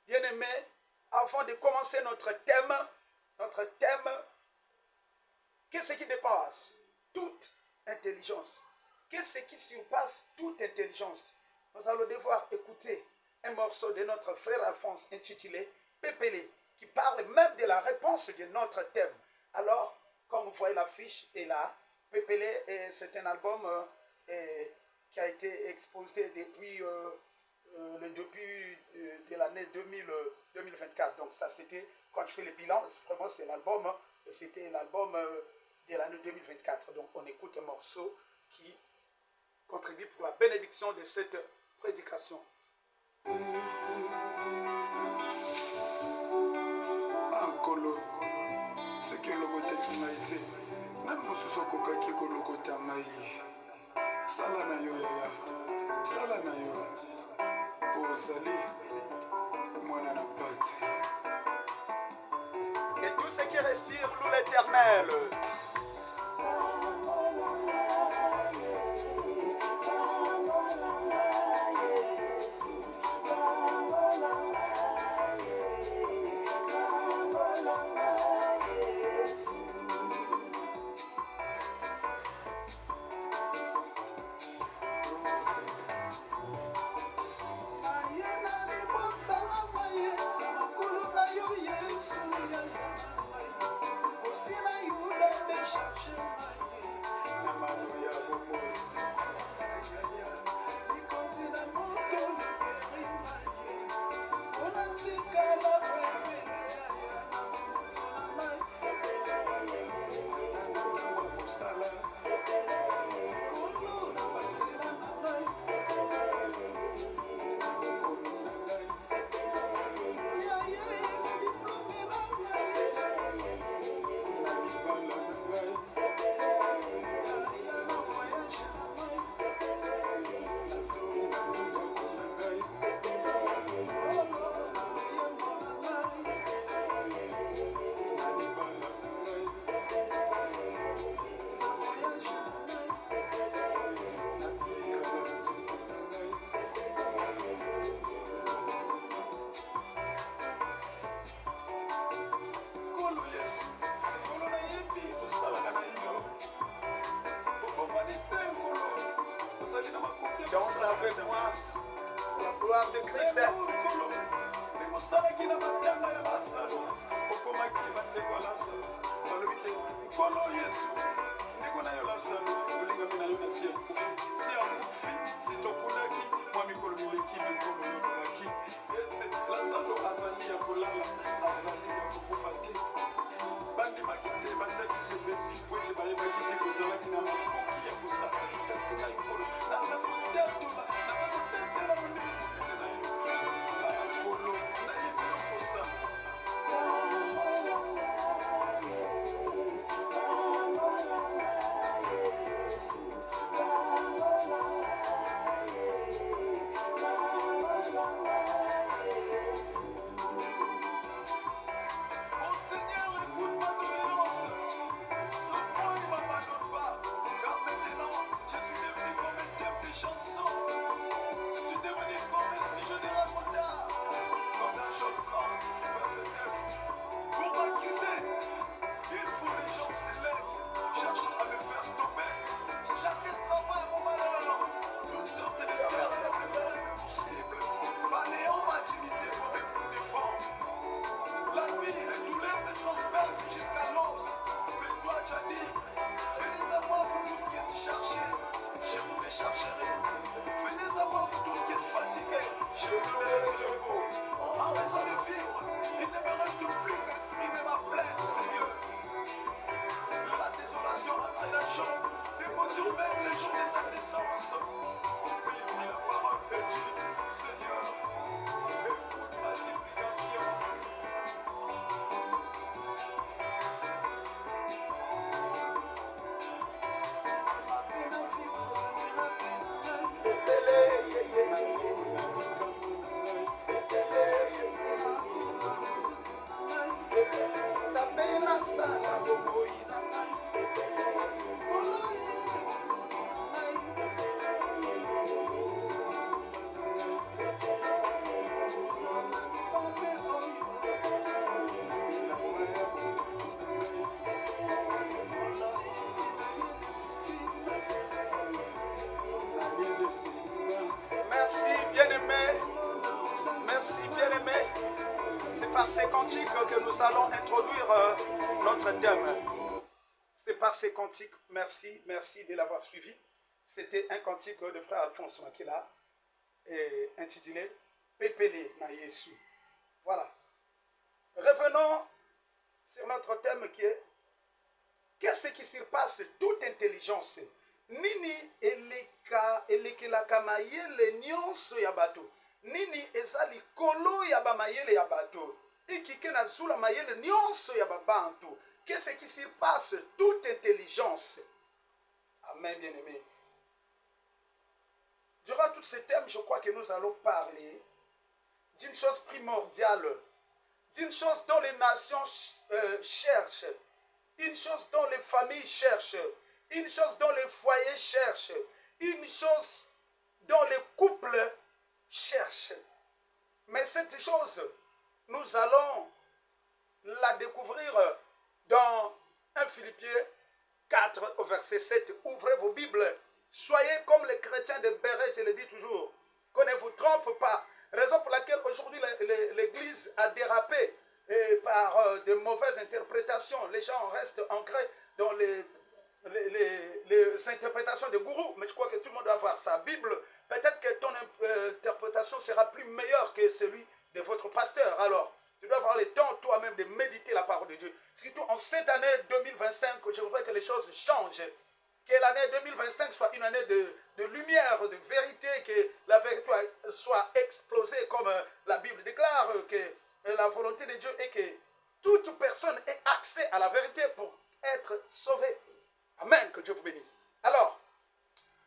Bien-aimés, avant de commencer notre thème, qu'est-ce qui dépasse toute intelligence? Qu'est-ce qui surpasse toute intelligence? Nous allons devoir écouter un morceau de notre frère Alphonse intitulé Pépélé, qui parle même de la réponse de notre thème. Alors, comme vous voyez, l'affiche est là. Pépélé, c'est un album qui a été exposé depuis le début de l'année 2024. Donc ça, c'était, quand je fais le bilan, vraiment, c'est l'album, c'était l'album de l'année 2024. Donc on écoute un morceau qui contribue pour la bénédiction de cette prédication. Ankolo, ce que le côté qui m'a été, même si ce coca qui est le côté maï, salana yo ya, salana yo, ozali, moi n'a pas. Et tout ce qui respire loue l'Éternel. Danse avec moi pour la gloire de Christ. Merci, bien-aimés. C'est par ces cantiques que nous allons introduire notre thème. C'est par ces cantiques, merci de l'avoir suivi. C'était un cantique de frère Alphonse Makela, intitulé Pépélé na Yesu. Voilà. Revenons sur notre thème qui est qu'est-ce qui surpasse toute intelligence? Nini elekelaka mayele nyonso ya bato? Nini eza likolo ya bamayele ya bato? Ikike na zula mayele nyonso ya babantu? Qu'est-ce qui surpasse toute intelligence? Amen, bien-aimé. Durant tous ces thèmes, je crois que nous allons parler d'une chose primordiale, d'une chose dont les nations cherchent, une chose dont les familles cherchent, une chose dont les foyers cherchent, une chose dont les couples cherchent. Mais cette chose, nous allons la découvrir dans 1 Philippiens 4 au verset 7. Ouvrez vos Bibles. Soyez comme les chrétiens de Béret, je le dis toujours, qu'on ne vous trompe pas. Raison pour laquelle aujourd'hui l'Église a dérapé par de mauvaises interprétations. Les gens restent ancrés dans les interprétations des gourous. Mais je crois que tout le monde doit avoir sa Bible. Peut-être que ton interprétation sera plus meilleure que celui de votre pasteur. Alors, tu dois avoir le temps toi-même de méditer la parole de Dieu. Surtout en cette année 2025, je voudrais que les choses changent. Que l'année 2025 soit une année de lumière, de vérité, que la vérité soit explosée comme la Bible déclare, que la volonté de Dieu est que toute personne ait accès à la vérité pour être sauvée. Amen, que Dieu vous bénisse. Alors,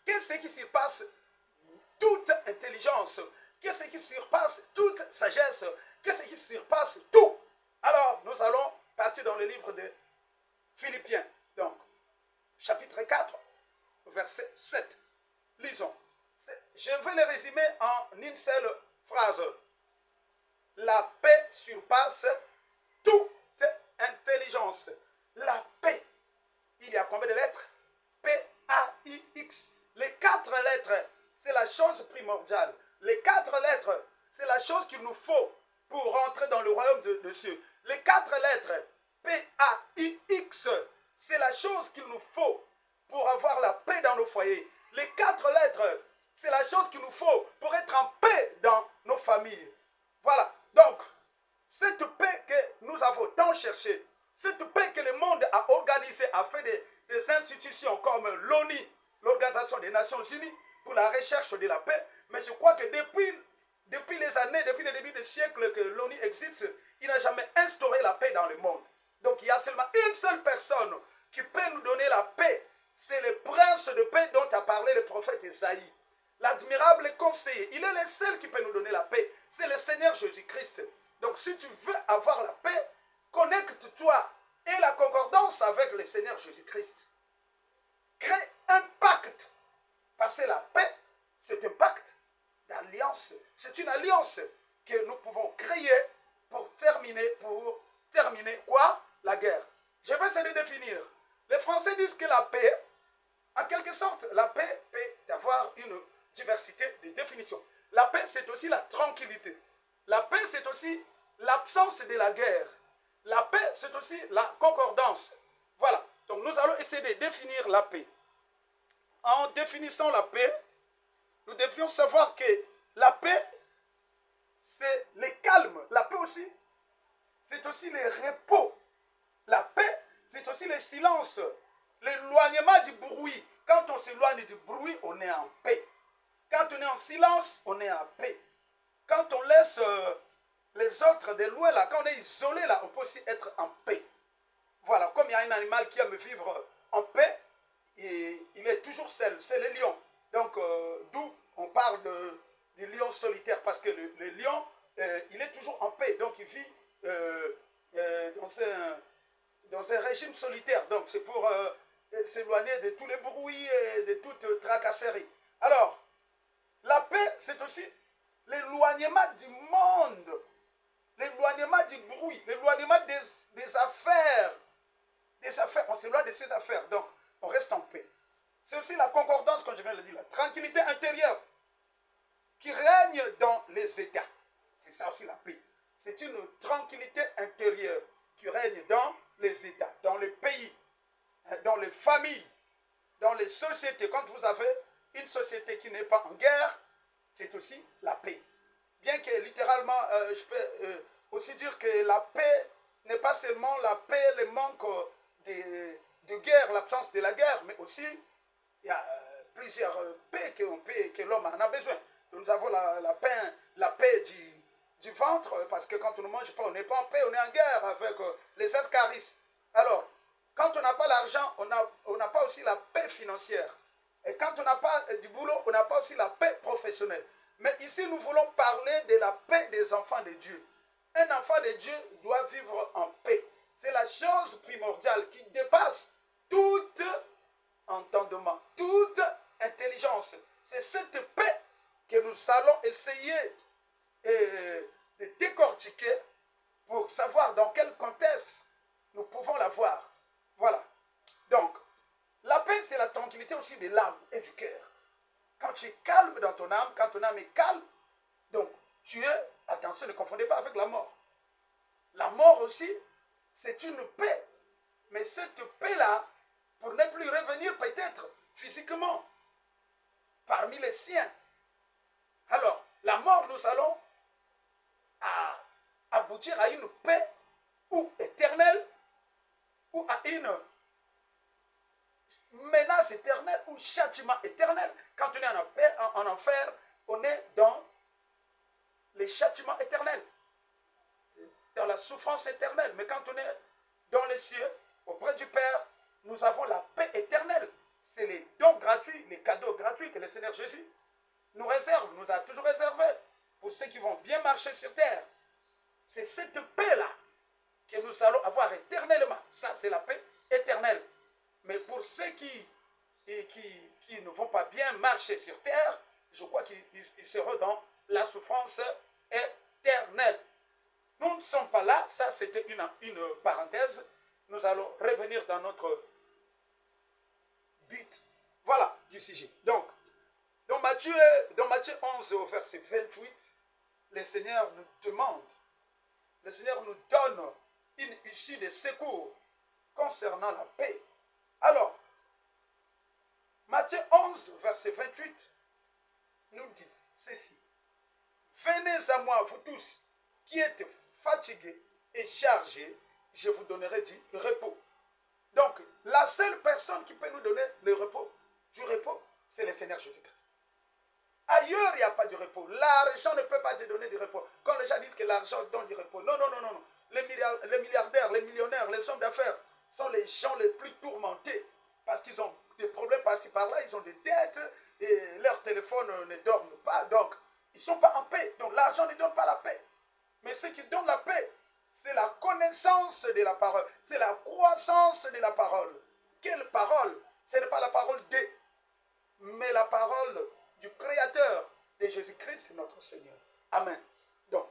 qu'est-ce qui surpasse toute intelligence? Qu'est-ce qui surpasse toute sagesse? Qu'est-ce qui surpasse tout? Alors, nous allons partir dans le livre de Philippiens. Donc, chapitre 4, verset 7. Lisons. Je vais le résumer en une seule phrase. La paix surpasse toute intelligence. La paix. Il y a combien de lettres? P-A-I-X. Les 4 lettres, c'est la chose primordiale. Les 4 lettres, c'est la chose qu'il nous faut pour rentrer dans le royaume de cieux. Les 4 lettres, P-A-I-X, c'est la chose qu'il nous faut pour avoir la paix dans nos foyers. Les 4 lettres, c'est la chose qu'il nous faut pour être en paix dans nos familles. Voilà. Donc, cette paix que nous avons tant cherchée, cette paix que le monde a organisée, a fait des institutions comme l'ONU, l'Organisation des Nations Unies, pour la recherche de la paix. Mais je crois que depuis les années, depuis le début des siècles que l'ONU existe, il n'a jamais instauré la paix dans le monde. Donc il y a seulement une seule personne qui peut nous donner la paix. C'est le prince de paix dont a parlé le prophète Isaïe. L'admirable conseiller, il est le seul qui peut nous donner la paix. C'est le Seigneur Jésus-Christ. Donc si tu veux avoir la paix, connecte-toi et la concordance avec le Seigneur Jésus-Christ. Crée un pacte. Parce que la paix, c'est un pacte d'alliance. C'est une alliance que nous pouvons créer pour terminer quoi? La guerre. Je vais essayer de définir. Les Français disent que la paix, en quelque sorte, la paix peut avoir une diversité de définitions. La paix, c'est aussi la tranquillité. La paix, c'est aussi l'absence de la guerre. La paix, c'est aussi la concordance. Voilà. Donc, nous allons essayer de définir la paix. En définissant la paix, nous devions savoir que la paix, c'est le calme. La paix aussi, c'est aussi le repos. La paix, c'est aussi le silence, l'éloignement du bruit. Quand on s'éloigne du bruit, on est en paix. Quand on est en silence, on est en paix. Quand on laisse les autres de loin, là, quand on est isolé, là, on peut aussi être en paix. Voilà, comme il y a un animal qui aime vivre en paix, et il est toujours seul, c'est le lion. Donc, d'où on parle du lion solitaire, parce que le lion, il est toujours en paix, donc il vit dans un régime solitaire. Donc, c'est pour s'éloigner de tous les bruits et de toute tracasserie. Alors, la paix, c'est aussi l'éloignement du monde, l'éloignement du bruit, l'éloignement des affaires. On s'éloigne de ces affaires, donc on reste en paix. C'est aussi la concordance, comme je viens de le dire, la tranquillité intérieure qui règne dans les États. C'est C'est ça aussi la paix. C'est une tranquillité intérieure qui règne dans les États, dans les pays, dans les familles, dans les sociétés. Quand vous avez une société qui n'est pas en guerre, c'est aussi la paix. Bien que littéralement, je peux aussi dire que la paix n'est pas seulement la paix, le manque de guerre, l'absence de la guerre, mais aussi il y a plusieurs paix que l'homme en a besoin. Donc, nous avons la paix du ventre, parce que quand on ne mange pas, on n'est pas en paix, on est en guerre avec les ascaris. Alors, quand on n'a pas l'argent, on n'a pas aussi la paix financière. Et quand on n'a pas du boulot, on n'a pas aussi la paix professionnelle. Mais ici, nous voulons parler de la paix des enfants de Dieu. Un enfant de Dieu doit vivre en paix. C'est la chose primordiale qui dépasse tout entendement, toute intelligence. C'est cette paix que nous allons essayer de décortiquer pour savoir dans quel contexte nous pouvons l'avoir. Voilà. Donc, la paix, c'est la tranquillité aussi de l'âme et du cœur. Quand tu es calme dans ton âme, quand ton âme est calme, donc tu es, attention, ne confondez pas avec la mort. La mort aussi, c'est une paix. Mais cette paix-là, pour ne plus revenir peut-être physiquement parmi les siens. Alors, la mort, nous allons aboutir à une paix ou éternelle, ou à une menace éternelle ou châtiment éternel. Quand on est en enfer, on est dans les châtiments éternels, dans la souffrance éternelle. Mais quand on est dans les cieux, auprès du Père, nous avons la paix éternelle. C'est les dons gratuits, les cadeaux gratuits que le Seigneur Jésus nous réserve, nous a toujours réservé pour ceux qui vont bien marcher sur terre. C'est cette paix-là que nous allons avoir éternellement. Ça, c'est la paix éternelle. Mais pour ceux qui ne vont pas bien marcher sur terre, je crois qu'ils seront dans la souffrance éternelle. Nous ne sommes pas là, ça c'était une parenthèse. Nous allons revenir dans notre but, voilà, du sujet. Donc, dans Matthieu 11, au verset 28, le Seigneur nous demande, le Seigneur nous donne une issue de secours concernant la paix. Alors, Matthieu 11, verset 28, nous dit ceci. Venez à moi, vous tous, qui êtes fatigués et chargés, je vous donnerai du repos. Donc, la seule personne qui peut nous donner du repos, c'est le Seigneur Jésus-Christ. Ailleurs, il n'y a pas de repos. L'argent ne peut pas te donner du repos. Quand les gens disent que l'argent donne du repos, non, non, non, non. Les milliardaires, les millionnaires, les hommes d'affaires sont les gens les plus tourmentés parce qu'ils ont des problèmes par-ci par-là, ils ont des dettes et leur téléphone ne dorment pas. Donc, ils ne sont pas en paix. Donc, l'argent ne donne pas la paix. Mais ce qui donne la paix, c'est la connaissance de la parole. C'est la croissance de la parole. Quelle parole? Ce n'est pas la parole de, mais la parole du Créateur de Jésus-Christ, notre Seigneur. Amen. Donc,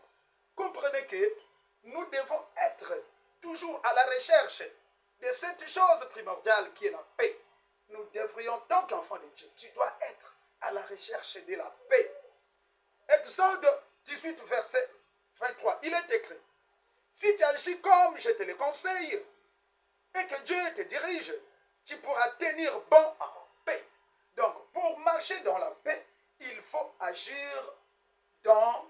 comprenez que nous devons être toujours à la recherche de cette chose primordiale qui est la paix. Nous devrions, tant qu'enfants de Dieu, tu dois être à la recherche de la paix. Exode 18, verset 23, il est écrit, si tu agis comme je te le conseille et que Dieu te dirige, tu pourras tenir bon en paix. Donc, pour marcher dans la paix, il faut agir dans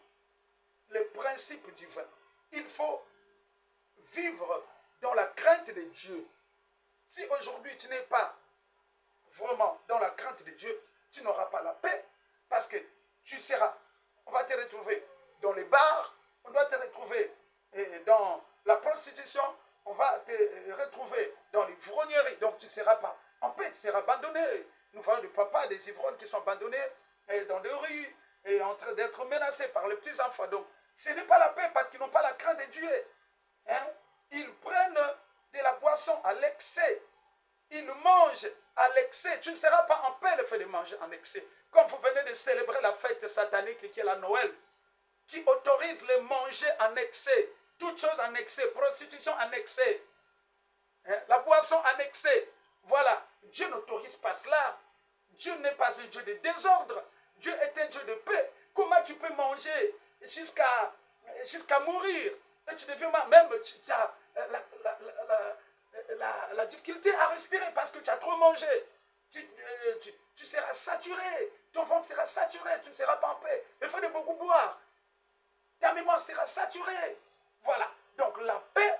les principes divins. Il faut vivre dans la crainte de Dieu. Si aujourd'hui tu n'es pas vraiment dans la crainte de Dieu, tu n'auras pas la paix parce que on va te retrouver dans les bars, on doit te retrouver dans la prostitution, on va te retrouver dans l'ivrognerie. Donc tu ne seras pas en paix, tu seras abandonné. Nous voyons des papas, des ivrognes qui sont abandonnés dans des rues et en train d'être menacés par les petits-enfants. Donc ce n'est pas la paix parce qu'ils n'ont pas la crainte de Dieu. Hein? Ils prennent de la boisson à l'excès. Ils mangent à l'excès. Tu ne seras pas en paix le fait de manger en excès. Comme vous venez de célébrer la fête satanique qui est la Noël, qui autorise le manger en excès, toutes choses en excès, prostitution en excès, hein? La boisson en excès. Voilà, Dieu n'autorise pas cela. Dieu n'est pas un Dieu de désordre. Dieu est un Dieu de paix. Comment tu peux manger jusqu'à jusqu'à mourir. Et tu deviens même, tu as la difficulté à respirer parce que tu as trop mangé. Tu seras saturé. Ton ventre sera saturé. Tu ne seras pas en paix. Il faut de beaucoup boire. Ta mémoire sera saturée. Voilà. Donc la paix,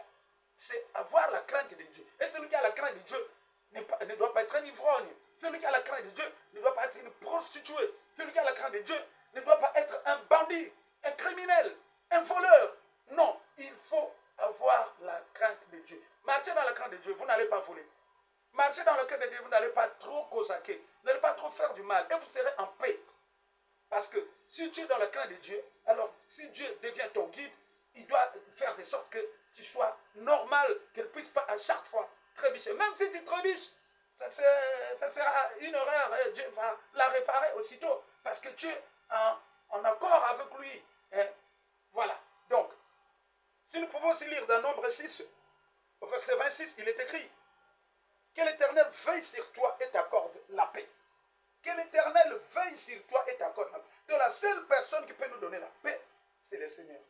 c'est avoir la crainte de Dieu. Et celui qui a la crainte de Dieu ne doit pas être un ivrogne. Celui qui a la crainte de Dieu ne doit pas être une prostituée. Celui qui a la crainte de Dieu ne doit pas être un bandit, un criminel, un voleur. Non, il faut avoir la crainte de Dieu. Marchez dans la crainte de Dieu, vous n'allez pas voler. Marchez dans la crainte de Dieu, vous n'allez pas trop causaquer. Vous n'allez pas trop faire du mal et vous serez en paix. Parce que si tu es dans la crainte de Dieu, alors si Dieu devient ton guide, il doit faire de sorte que tu sois normal, qu'il ne puisse pas à chaque fois trébucher. Même si tu trébuches, ça sera une erreur et Dieu va la réparer aussitôt parce que tu es en accord avec lui. Hein? Voilà. Donc, si nous pouvons aussi lire dans Nombre 6, au verset 26, il est écrit que l'Éternel veille sur toi et t'accorde la paix. Que l'Éternel veille sur toi et t'accorde la paix. Donc la seule personne qui peut nous donner la paix, c'est le Seigneur.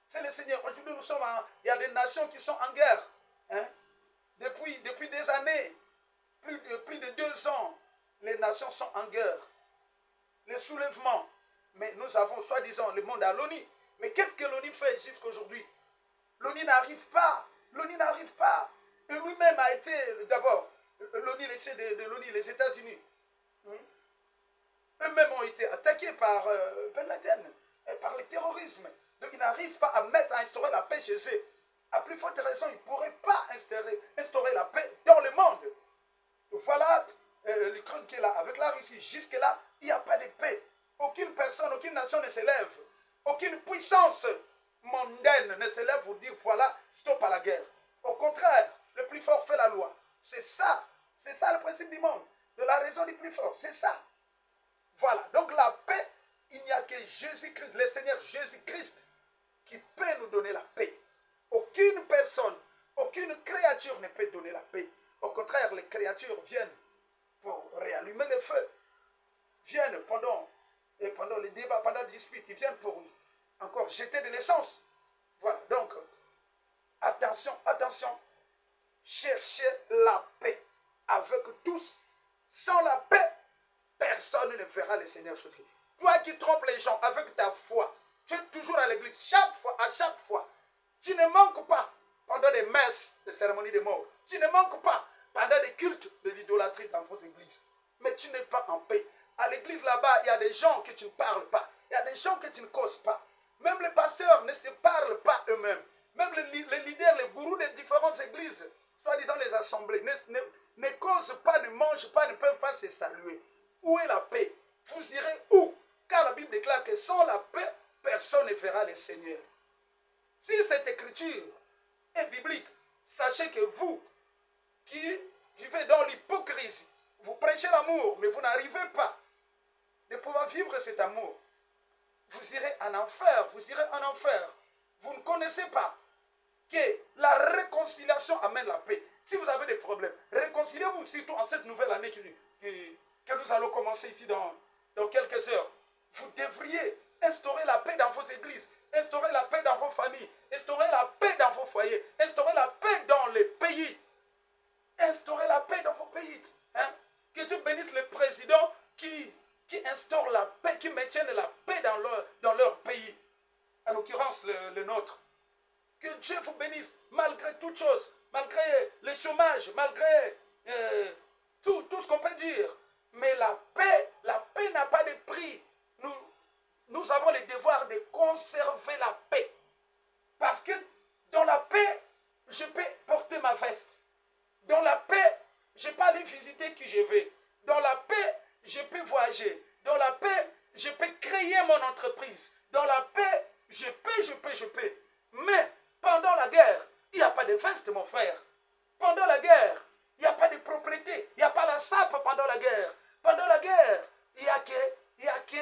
C'est le Seigneur. Aujourd'hui, il y a des nations qui sont en guerre. Hein? Depuis des années, plus de 2 ans, les nations sont en guerre. Les soulèvements. Mais nous avons, soi-disant, le monde à l'ONU. Mais qu'est-ce que l'ONU fait jusqu'à aujourd'hui? L'ONU n'arrive pas. L'ONU n'arrive pas. Et lui-même a été, d'abord, l'ONU, les États-Unis. Eux-mêmes ont été attaqués par Ben Laden, par le terrorisme. Donc ils n'arrivent pas à instaurer la paix chez eux. À plus forte raison, ils ne pourraient pas instaurer la paix dans le monde. Voilà l'Ukraine qui est là avec la Russie. Jusque-là, il n'y a pas de paix. Aucune personne, aucune nation ne s'élève. Aucune puissance mondaine ne s'élève pour dire voilà, stop à la guerre. Au contraire, le plus fort fait la loi. C'est ça le principe du monde. De la raison du plus fort, c'est ça. Voilà, donc la paix, il n'y a que Jésus-Christ, le Seigneur Jésus-Christ, qui peut nous donner la paix. Aucune personne, aucune créature ne peut donner la paix. Au contraire, les créatures viennent pour réallumer le feu. Viennent pendant les débats, pendant les disputes, ils viennent pour encore jeter de l'essence. Voilà, donc, attention, attention, cherchez la paix avec tous. Sans la paix, personne ne verra le Seigneur Jésus-Christ. Toi qui trompes les gens avec ta foi, tu es toujours à l'église, à chaque fois. Tu ne manques pas pendant des messes, des cérémonies de mort. Tu ne manques pas pendant des cultes de l'idolâtrie dans vos églises. Mais tu n'es pas en paix. À l'église là-bas, il y a des gens que tu ne parles pas. Il y a des gens que tu ne causes pas. Même les pasteurs ne se parlent pas eux-mêmes. Même les leaders, les gourous des différentes églises, soi-disant les assemblées, ne causent pas, ne mangent pas, ne peuvent pas se saluer. Où est la paix? Vous irez où? Car la Bible déclare que sans la paix, personne ne verra le Seigneur. Si cette écriture est biblique, sachez que vous qui vivez dans l'hypocrisie, vous prêchez l'amour, mais vous n'arrivez pas de pouvoir vivre cet amour. Vous irez en enfer, vous irez en enfer. Vous ne connaissez pas que la réconciliation amène la paix. Si vous avez des problèmes, réconciliez-vous, surtout en cette nouvelle année que nous allons commencer ici dans quelques heures. Vous devriez instaurer la paix dans vos églises, instaurer la paix dans vos familles, instaurer la paix dans vos foyers, instaurer la paix dans les pays. Instaurer la paix dans vos pays. Hein? Que Dieu bénisse les présidents qui instaurent la paix, qui maintiennent la paix dans leur pays. En l'occurrence, le nôtre. Que Dieu vous bénisse malgré toutes choses, malgré le chômage, malgré tout ce qu'on peut dire. Mais la paix n'a pas de prix. Nous avons le devoir de conserver la paix. Parce que dans la paix, je peux porter ma veste. Dans la paix, je peux aller visiter qui je veux. Dans la paix, je peux voyager. Dans la paix, je peux créer mon entreprise. Dans la paix, je peux. Mais pendant la guerre, il n'y a pas de veste, mon frère. Pendant la guerre, il n'y a pas de propriété. Il n'y a pas la sape pendant la guerre. Pendant la guerre, il n'y a que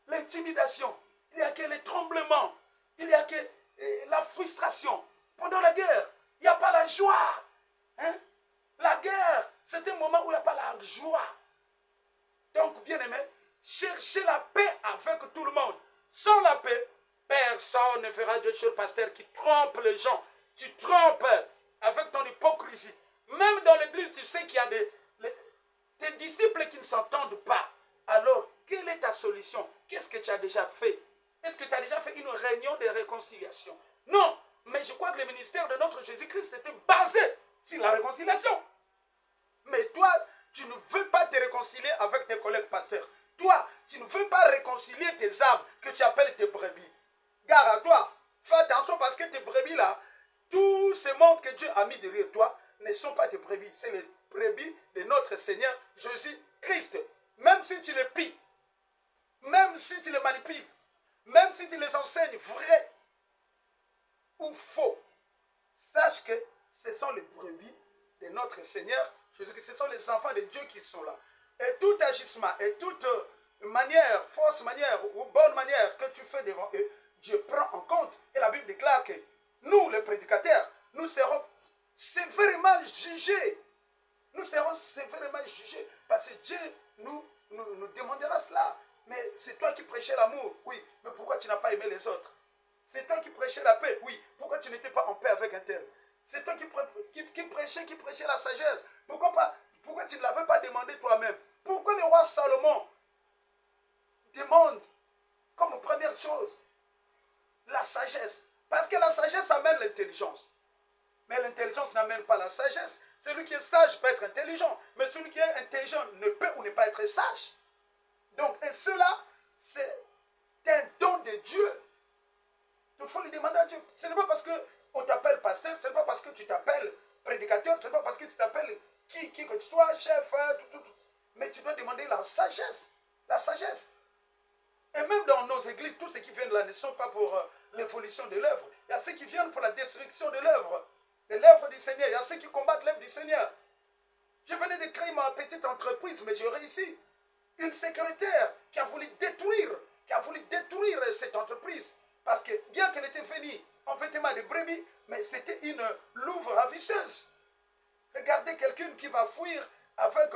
l'intimidation. Il n'y a que les tremblements. Il n'y a que la frustration. Pendant la guerre, il n'y a pas la joie. Hein? La guerre, c'est un moment où il n'y a pas la joie. Donc, bien aimé, cherchez la paix avec tout le monde. Sans la paix, Personne ne fera Dieu, cher pasteur, qui trompe les gens. Tu trompes avec ton hypocrisie. Même dans l'église, tu sais qu'il y a des disciples qui ne s'entendent pas. Alors, quelle est ta solution? Qu'est-ce que tu as déjà fait? Est-ce que tu as déjà fait une réunion de réconciliation? Non, mais je crois que le ministère de notre Jésus-Christ était basé sur la réconciliation. Mais toi, tu ne veux pas te réconcilier avec tes collègues pasteurs. Toi, tu ne veux pas réconcilier tes âmes que tu appelles tes brebis. Gare à toi, fais attention parce que tes brebis là, tout ce monde que Dieu a mis derrière toi ne sont pas tes brebis. C'est les brebis de notre Seigneur Jésus-Christ. Même si tu les pilles, même si tu les manipules, même si tu les enseignes vrai ou faux, sache que ce sont les brebis de notre Seigneur Jésus-Christ. Ce sont les enfants de Dieu qui sont là. Et tout agissement et toute manière, fausse manière ou bonne manière que tu fais devant eux, Dieu prend en compte. Et la Bible déclare que nous, les prédicateurs, nous serons sévèrement jugés. Nous serons sévèrement jugés parce que Dieu nous demandera cela. Mais c'est toi qui prêchais l'amour, oui. Mais pourquoi tu n'as pas aimé les autres? C'est toi qui prêchais la paix, oui. Pourquoi tu n'étais pas en paix avec un tel? C'est toi qui prêchais la sagesse. Pourquoi tu ne l'avais pas demandé toi-même? Pourquoi le roi Salomon demande comme première chose la sagesse? Parce que la sagesse amène l'intelligence. Mais l'intelligence n'amène pas la sagesse. Celui qui est sage peut être intelligent. Mais celui qui est intelligent ne peut ou ne pas être sage. Donc, et cela, c'est un don de Dieu. Il faut le demander à Dieu. Ce n'est pas parce qu'on t'appelle pasteur, ce n'est pas parce que tu t'appelles prédicateur, ce n'est pas parce que tu t'appelles qui que tu sois, chef, tout. Mais tu dois demander la sagesse. La sagesse. Et même dans nos églises, tous ceux qui viennent là ne sont pas pour l'évolution de l'œuvre. Il y a ceux qui viennent pour la destruction de l'œuvre du Seigneur. Il y a ceux qui combattent l'œuvre du Seigneur. Je venais de créer ma petite entreprise, mais j'ai réussi. Une secrétaire qui a voulu détruire cette entreprise. Parce que bien qu'elle était venue en vêtements de brebis, mais c'était une louve ravisseuse. Regardez quelqu'un qui va fuir avec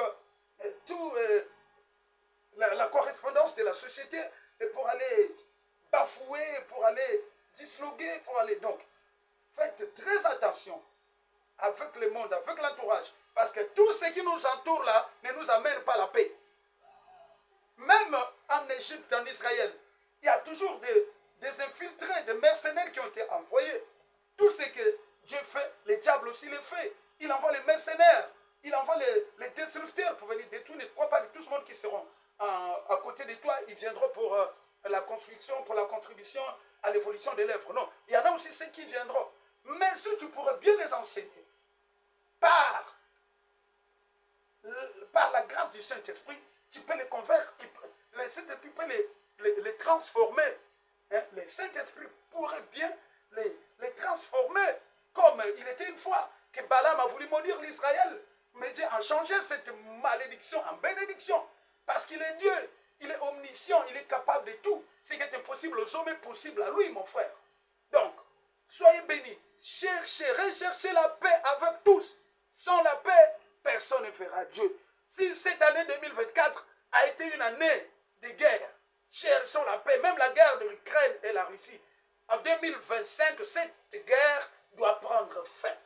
la correspondance de la société et pour aller bafouer, pour aller disloguer, pour aller... Donc, faites très attention avec le monde, avec l'entourage. Parce que tout ce qui nous entoure là ne nous amène pas la paix. Même en Égypte, en Israël, il y a toujours des infiltrés, des mercenaires qui ont été envoyés. Tout ce que Dieu fait, le diable aussi le fait. Il envoie les mercenaires, il envoie les destructeurs pour venir détruire. Ne crois pas que tout le monde qui seront à côté de toi, ils viendront pour la construction, pour la contribution à l'évolution de l'œuvre. Non, il y en a aussi ceux qui viendront. Mais si tu pourrais bien les enseigner par la grâce du Saint-Esprit, tu peux les convaincre, le Saint-Esprit peut les transformer. Hein? Le Saint-Esprit pourrait bien les transformer, comme il était une fois que Balaam a voulu maudire l'Israël. Mais Dieu a changé cette malédiction en bénédiction. Parce qu'il est Dieu, il est omniscient, il est capable de tout. Ce qui est impossible aux hommes est possible à lui, mon frère. Donc, soyez bénis. Cherchez, recherchez la paix avec tous. Sans la paix, personne ne fera Dieu. Si cette année 2024 a été une année de guerre, cherchons la paix. Même la guerre de l'Ukraine et la Russie. En 2025, cette guerre doit prendre fin.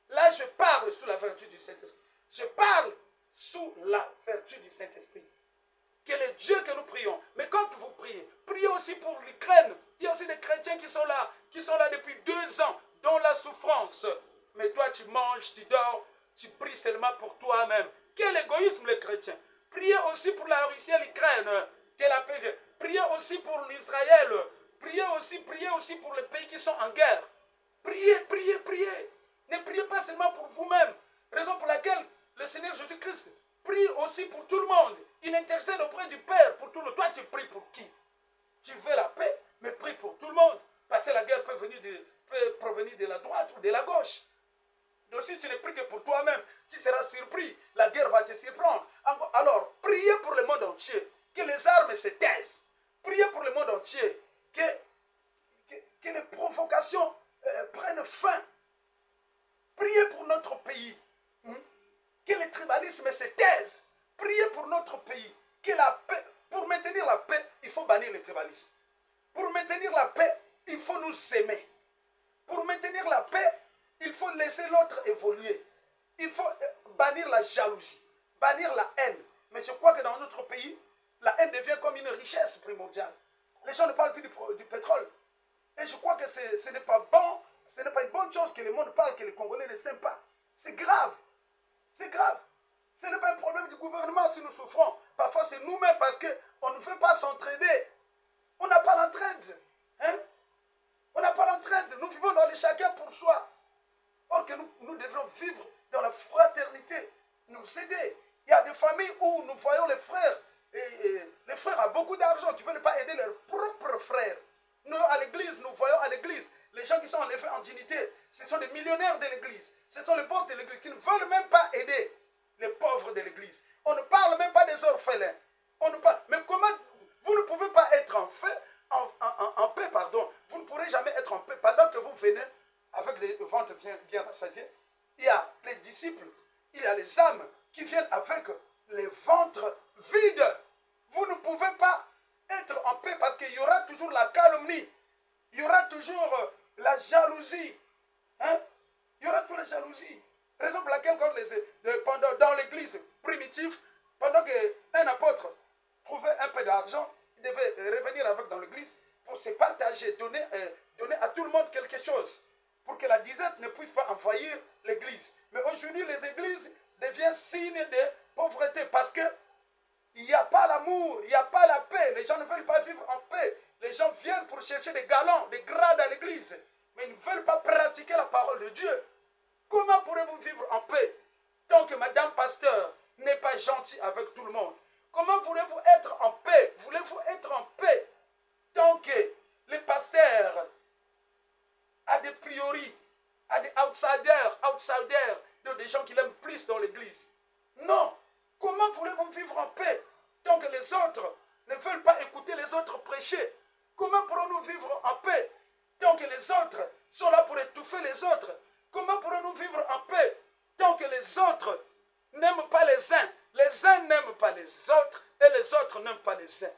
Là, je parle sous la vertu du Saint-Esprit. Je parle sous la vertu du Saint-Esprit. Quel est Dieu que nous prions. Mais quand vous priez, priez aussi pour l'Ukraine. Il y a aussi des chrétiens qui sont là depuis 2 ans, dans la souffrance. Mais toi, tu manges, tu dors, tu pries seulement pour toi-même. Quel égoïsme, les chrétiens. Priez aussi pour la Russie et l'Ukraine, que la paix vienne. Priez aussi pour l'Israël. Priez aussi pour les pays qui sont en guerre. Priez, priez, priez. Ne priez pas seulement pour vous-même. Raison pour laquelle le Seigneur Jésus-Christ prie aussi pour tout le monde. Il intercède auprès du Père pour tout le monde. Toi, tu pries pour qui? Tu veux la paix, mais prie pour tout le monde. Parce que la guerre peut provenir de la droite ou de la gauche. Donc si tu ne pries que pour toi-même, tu seras surpris. La guerre va te surprendre. Alors, priez pour le monde entier. Que les armes se taisent. Priez pour le monde entier. Que les provocations prennent fin. Priez pour notre pays. Que le tribalisme se taise. Priez pour notre pays. Que la paix, pour maintenir la paix, il faut bannir le tribalisme. Pour maintenir la paix, il faut nous aimer. Pour maintenir la paix, il faut laisser l'autre évoluer. Il faut bannir la jalousie, bannir la haine. Mais je crois que dans notre pays, la haine devient comme une richesse primordiale. Les gens ne parlent plus du pétrole. Et je crois que ce n'est pas bon, ce n'est pas une bonne chose que le monde parle, que les Congolais ne s'aiment pas. C'est grave. C'est grave. Ce n'est pas un problème du gouvernement si nous souffrons. Parfois, c'est nous-mêmes parce qu'on ne veut pas s'entraider. On n'a pas l'entraide. Hein? On n'a pas l'entraide. Nous vivons dans le chacun pour soi. Or que nous devons vivre dans la fraternité, nous aider. Il y a des familles où nous voyons les frères. Et les frères ont beaucoup d'argent qui ne veulent pas aider leurs propres frères. Nous, à l'église, nous voyons à l'église, les gens qui sont en effet en dignité, ce sont des millionnaires de l'église. Ce sont les pauvres de l'église qui ne veulent même pas aider les pauvres de l'église. On ne parle même pas des orphelins. On ne parle. Mais comment vous ne pouvez pas être en paix, pardon. Vous ne pourrez jamais être en paix pendant que vous venez avec les ventres bien rassasiés. Il y a les disciples, il y a les âmes qui viennent avec les ventres vides. Vous ne pouvez pas être en paix parce qu'il y aura toujours la calomnie. Il y aura toujours la jalousie. Hein? Il y aura toujours la jalousie. Raison pour laquelle dans l'église primitive, pendant qu'un apôtre trouvait un peu d'argent, il devait revenir avec dans l'église pour se partager, donner à tout le monde quelque chose, pour que la disette ne puisse pas envahir l'église. Mais aujourd'hui, les églises deviennent signes de pauvreté parce que il n'y a pas l'amour, il n'y a pas la paix. Les gens ne veulent pas vivre en paix. Les gens viennent pour chercher des galons, des grades à l'église, mais ils ne veulent pas pratiquer la parole de Dieu. Comment pourrez-vous vivre en paix tant que Madame Pasteur n'est pas gentille avec tout le monde? Comment voulez-vous être en paix? Voulez-vous être en paix tant que les pasteurs a des priori, a des outsiders, des gens qui l'aiment plus dans l'église? Non. Comment voulez-vous vivre en paix tant que les autres ne veulent pas écouter les autres prêcher? Comment pourrons-nous vivre en paix tant que les autres sont là pour étouffer les autres? Comment pourrons-nous vivre en paix tant que les autres n'aiment pas les uns n'aiment pas les autres et les autres n'aiment pas les uns?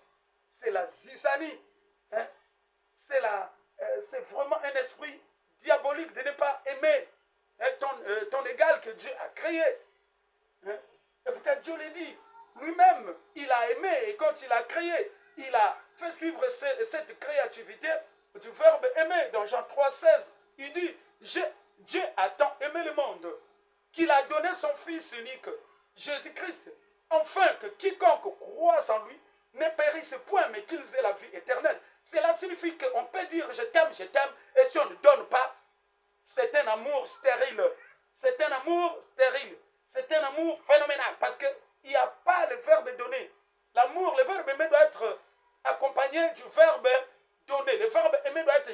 C'est la zizanie. Hein? C'est vraiment un esprit diabolique de ne pas aimer ton égal que Dieu a créé. Hein? Et peut-être Dieu le dit, lui-même, il a aimé et quand il a créé, il a fait suivre cette créativité du verbe aimer. Dans Jean 3,16, il dit, Dieu a tant aimé le monde qu'il a donné son Fils unique, Jésus-Christ, afin que quiconque croise en lui ne périsse point, mais qu'ils aient la vie éternelle. Cela signifie qu'on peut dire je t'aime, et si on ne donne pas, c'est un amour stérile. C'est un amour stérile. C'est un amour phénoménal parce qu'il n'y a pas le verbe donner. L'amour, le verbe aimer doit être accompagné du verbe donner. Le verbe aimer doit être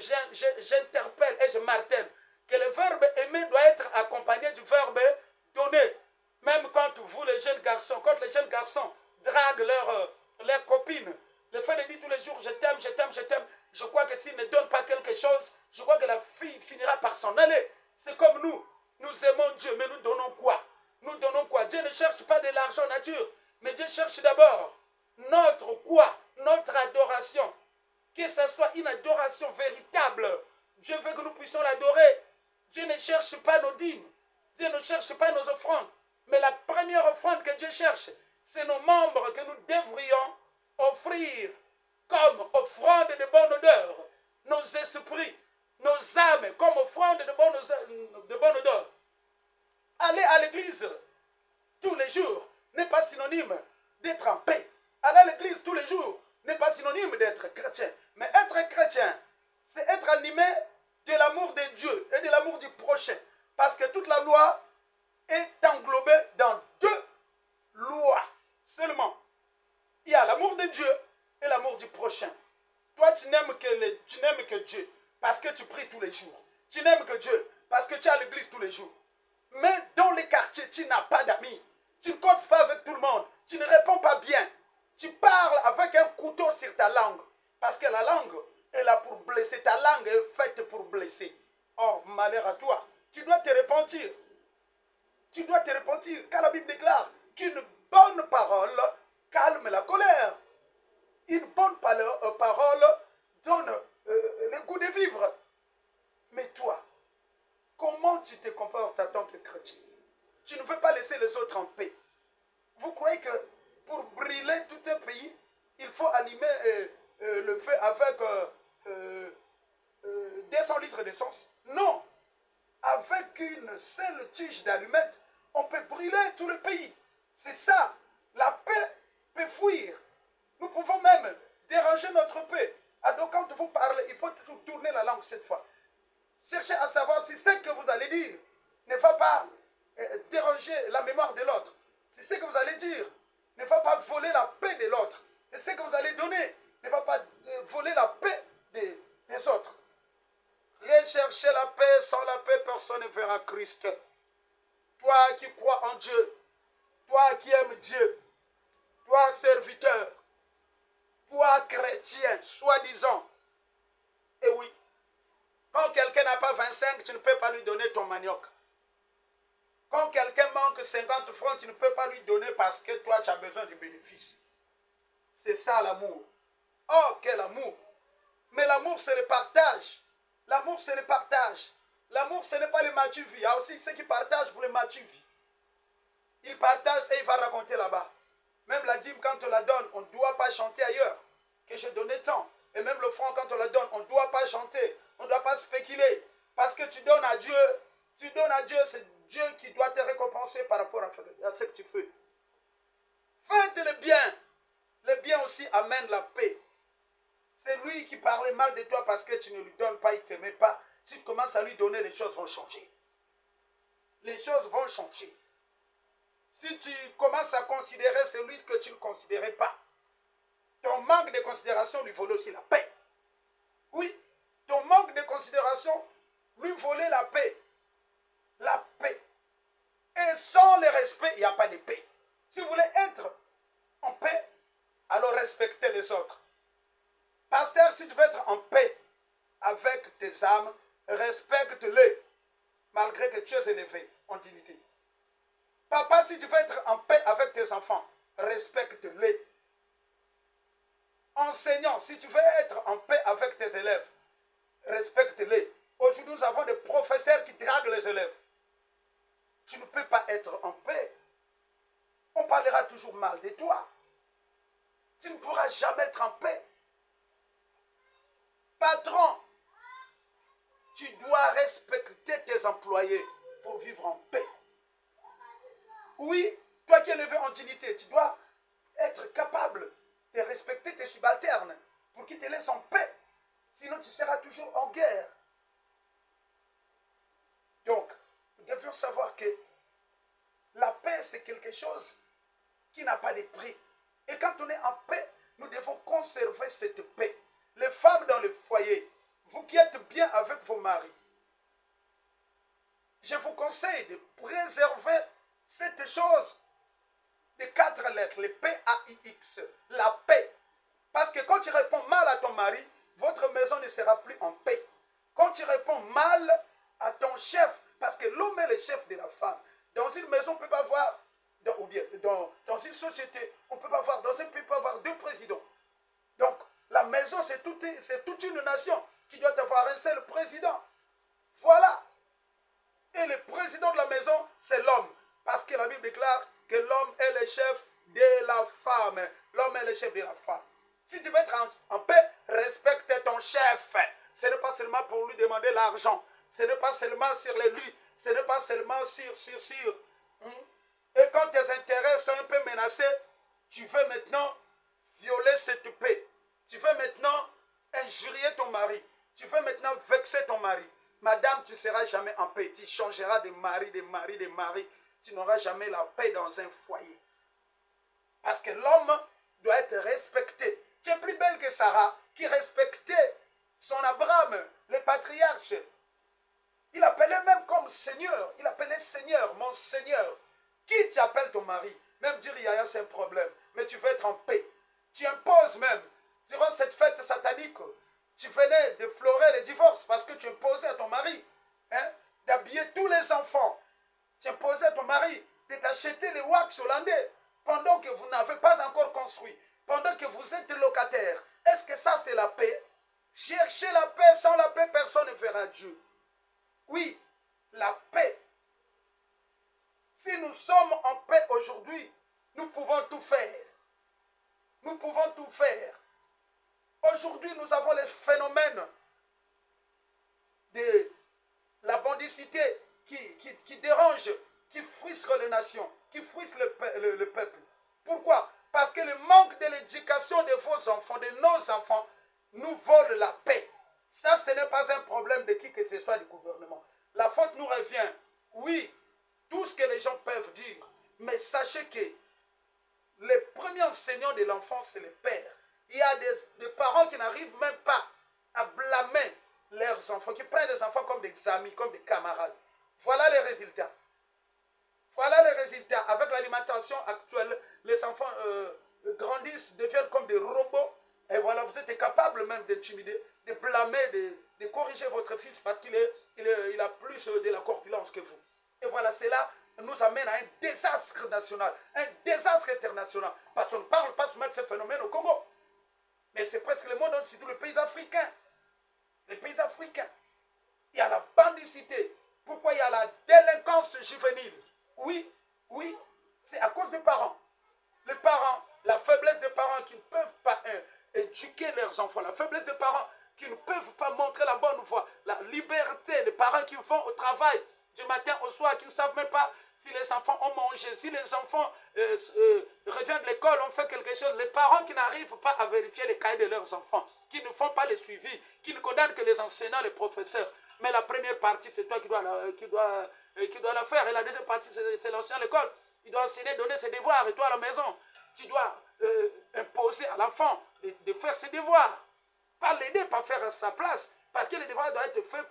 j'interpelle et je martèle. Que le verbe aimer doit être accompagné du verbe donner. Même quand vous, les jeunes garçons, draguent leurs copines, le fait de dire tous les jours je t'aime, je crois que s'ils ne donnent pas quelque chose, je crois que la fille finira par s'en aller. C'est comme nous aimons Dieu, mais nous donnons quoi? Nous donnons quoi? Dieu ne cherche pas de l'argent nature, mais Dieu cherche d'abord notre adoration. Que ce soit une adoration véritable. Dieu veut que nous puissions l'adorer. Dieu ne cherche pas nos dîmes. Dieu ne cherche pas nos offrandes. Mais la première offrande que Dieu cherche, c'est nos membres que nous devrions offrir comme offrande de bonne odeur. Nos esprits, nos âmes comme offrande de bonne odeur. Aller à l'église tous les jours n'est pas synonyme d'être en paix. Aller à l'église tous les jours n'est pas synonyme d'être chrétien. Mais être chrétien, c'est être animé de l'amour de Dieu et de l'amour du prochain. Parce que toute la loi est englobée dans 2 lois seulement. Il y a l'amour de Dieu et l'amour du prochain. Toi, tu n'aimes que Dieu parce que tu pries tous les jours. Tu n'aimes que Dieu parce que tu es à l'église tous les jours. Mais dans les quartiers, tu n'as pas d'amis. Tu ne comptes pas avec tout le monde. Tu ne réponds pas bien. Tu parles avec un couteau sur ta langue. Parce que la langue est là pour blesser. Ta langue est faite pour blesser. Oh, malheur à toi. Tu dois te repentir. Tu dois te repentir. Car la Bible déclare qu'une bonne parole calme la colère. Une bonne parole donne le goût de vivre. Mais toi, comment tu te comportes en tant que chrétien? Tu ne veux pas laisser les autres en paix. Vous croyez que pour brûler tout un pays, il faut allumer le feu avec 200 litres d'essence? Non. Avec une seule tige d'allumette, on peut brûler tout le pays. C'est ça. La paix peut fuir. Nous pouvons même déranger notre paix. Donc quand vous parlez, il faut toujours tourner la langue cette fois. Cherchez à savoir si ce que vous allez dire ne va pas déranger la mémoire de l'autre. Si ce que vous allez dire ne va pas voler la paix de l'autre. Et ce que vous allez donner ne va pas voler la paix des autres. Recherchez la paix. Sans la paix, personne ne verra Christ. Toi qui crois en Dieu, toi qui aimes Dieu, toi serviteur, toi chrétien, soi-disant. Et oui, quand quelqu'un n'a pas 25, tu ne peux pas lui donner ton manioc. Quand quelqu'un manque 50 francs, tu ne peux pas lui donner parce que toi, tu as besoin du bénéfice. C'est ça l'amour. Oh, quel amour! Mais l'amour, c'est le partage. L'amour, c'est le partage. L'amour, ce n'est pas le matu-vie. Il y a aussi ceux qui partagent pour le matu-vie. Il partage et il va raconter là-bas. Même la dîme, quand on la donne, on ne doit pas chanter ailleurs. Que j'ai donné tant. Et même le franc, quand on la donne, on ne doit pas chanter. On ne doit pas spéculer. Parce que tu donnes à Dieu. Tu donnes à Dieu, c'est Dieu qui doit te récompenser par rapport à ce que tu fais. Faites le bien. Le bien aussi amène la paix. C'est lui qui parlait mal de toi parce que tu ne lui donnes pas, il ne t'aimait pas. Si tu commences à lui donner, les choses vont changer. Les choses vont changer. Si tu commences à considérer celui que tu ne considérais pas, ton manque de considération lui volait aussi la paix. Oui, ton manque de considération lui volait la paix. La paix. Et sans le respect, il n'y a pas de paix. Si vous voulez être en paix, alors respectez les autres. Pasteur, si tu veux être en paix avec tes âmes, respecte-les, malgré que tu es élevé en dignité. Papa, si tu veux être en paix avec tes enfants, respecte-les. Enseignant, si tu veux être en paix avec tes élèves, respecte-les. Aujourd'hui, nous avons des professeurs qui draguent les élèves. Tu ne peux pas être en paix. On parlera toujours mal de toi. Tu ne pourras jamais être en paix. Patron, tu dois respecter tes employés pour vivre en paix. Oui, toi qui es élevé en dignité, tu dois être capable de respecter tes subalternes pour qu'ils te laissent en paix. Sinon, tu seras toujours en guerre. Donc, nous devions savoir que la paix, c'est quelque chose qui n'a pas de prix. Et quand on est en paix, nous devons conserver cette paix. Les femmes dans le foyer, vous qui êtes bien avec vos maris, je vous conseille de préserver cette chose de 4 lettres, le P-A-I-X, la paix. Parce que quand tu réponds mal à ton mari, votre maison ne sera plus en paix. Quand tu réponds mal à ton chef, parce que l'homme est le chef de la femme. Dans une maison, on ne peut pas voir, ou bien dans une société, on ne peut pas voir, dans un pays, on peut pas avoir 2 présidents. Donc, la maison, c'est toute une nation qui doit avoir un seul président. Voilà. Et le président de la maison, c'est l'homme. Parce que la Bible déclare que l'homme est le chef de la femme. L'homme est le chef de la femme. Si tu veux être en paix, respecte ton chef. Ce n'est pas seulement pour lui demander l'argent. Ce n'est pas seulement sur les lits. Ce n'est pas seulement sur. Et quand tes intérêts sont un peu menacés, tu veux maintenant violer cette paix. Tu veux maintenant injurier ton mari. Tu veux maintenant vexer ton mari. Madame, tu ne seras jamais en paix. Tu changeras de mari. Tu n'auras jamais la paix dans un foyer. Parce que l'homme doit être respecté. Tu es plus belle que Sarah, qui respectait son Abraham, le patriarche. Il appelait même comme Seigneur. Il appelait Seigneur, mon Seigneur. Qui t'appelle ton mari? Même dire Yaya, c'est un problème. Mais tu veux être en paix. Tu imposes même. Durant cette fête satanique, tu venais de fleurer le divorce parce que tu imposais à ton mari d'habiller tous les enfants. Tu imposais à ton mari de t'acheter les wax hollandais pendant que vous n'avez pas encore construit, pendant que vous êtes locataire. Est-ce que ça, c'est la paix? Cherchez la paix, sans la paix, personne ne verra Dieu. Oui, la paix. Si nous sommes en paix aujourd'hui, nous pouvons tout faire. Nous pouvons tout faire. Aujourd'hui, nous avons les phénomènes de la bandicité qui dérange, qui frustre les nations, qui frustre le peuple. Pourquoi? Parce que le manque de l'éducation de vos enfants, de nos enfants, nous vole la paix. Ça, ce n'est pas un problème de qui que ce soit du gouvernement. La faute nous revient. Oui, tout ce que les gens peuvent dire, mais sachez que les premiers enseignants de l'enfant, c'est les pères. Il y a des parents qui n'arrivent même pas à blâmer leurs enfants, qui prennent les enfants comme des amis, comme des camarades. Voilà les résultats. Voilà les résultats. Avec l'alimentation actuelle, les enfants grandissent, deviennent comme des robots. Et voilà, vous êtes incapable même d'intimider, de blâmer, de corriger votre fils parce qu'il a plus de la corpulence que vous. Et voilà, cela nous amène à un désastre national, un désastre international. Parce qu'on ne parle pas seulement de ce phénomène au Congo. Mais c'est presque le monde entier, c'est tous les pays africains. Les pays africains. Il y a la bandicité. Pourquoi il y a la délinquance juvénile? Oui, oui, c'est à cause des parents. Les parents, la faiblesse des parents qui ne peuvent pas éduquer leurs enfants, la faiblesse des parents qui ne peuvent pas montrer la bonne voie, la liberté, les parents qui vont au travail du matin au soir, qui ne savent même pas si les enfants ont mangé, si les enfants reviennent de l'école, ont fait quelque chose. Les parents qui n'arrivent pas à vérifier les cahiers de leurs enfants, qui ne font pas les suivis, qui ne condamnent que les enseignants, les professeurs. Mais la première partie, c'est toi qui dois la faire. Et la deuxième partie, c'est l'enseignant à l'école. Il doit enseigner, donner ses devoirs. Et toi, à la maison, tu dois imposer à l'enfant de faire ses devoirs. Pas l'aider, pas faire à sa place. Parce que les devoirs doivent être faits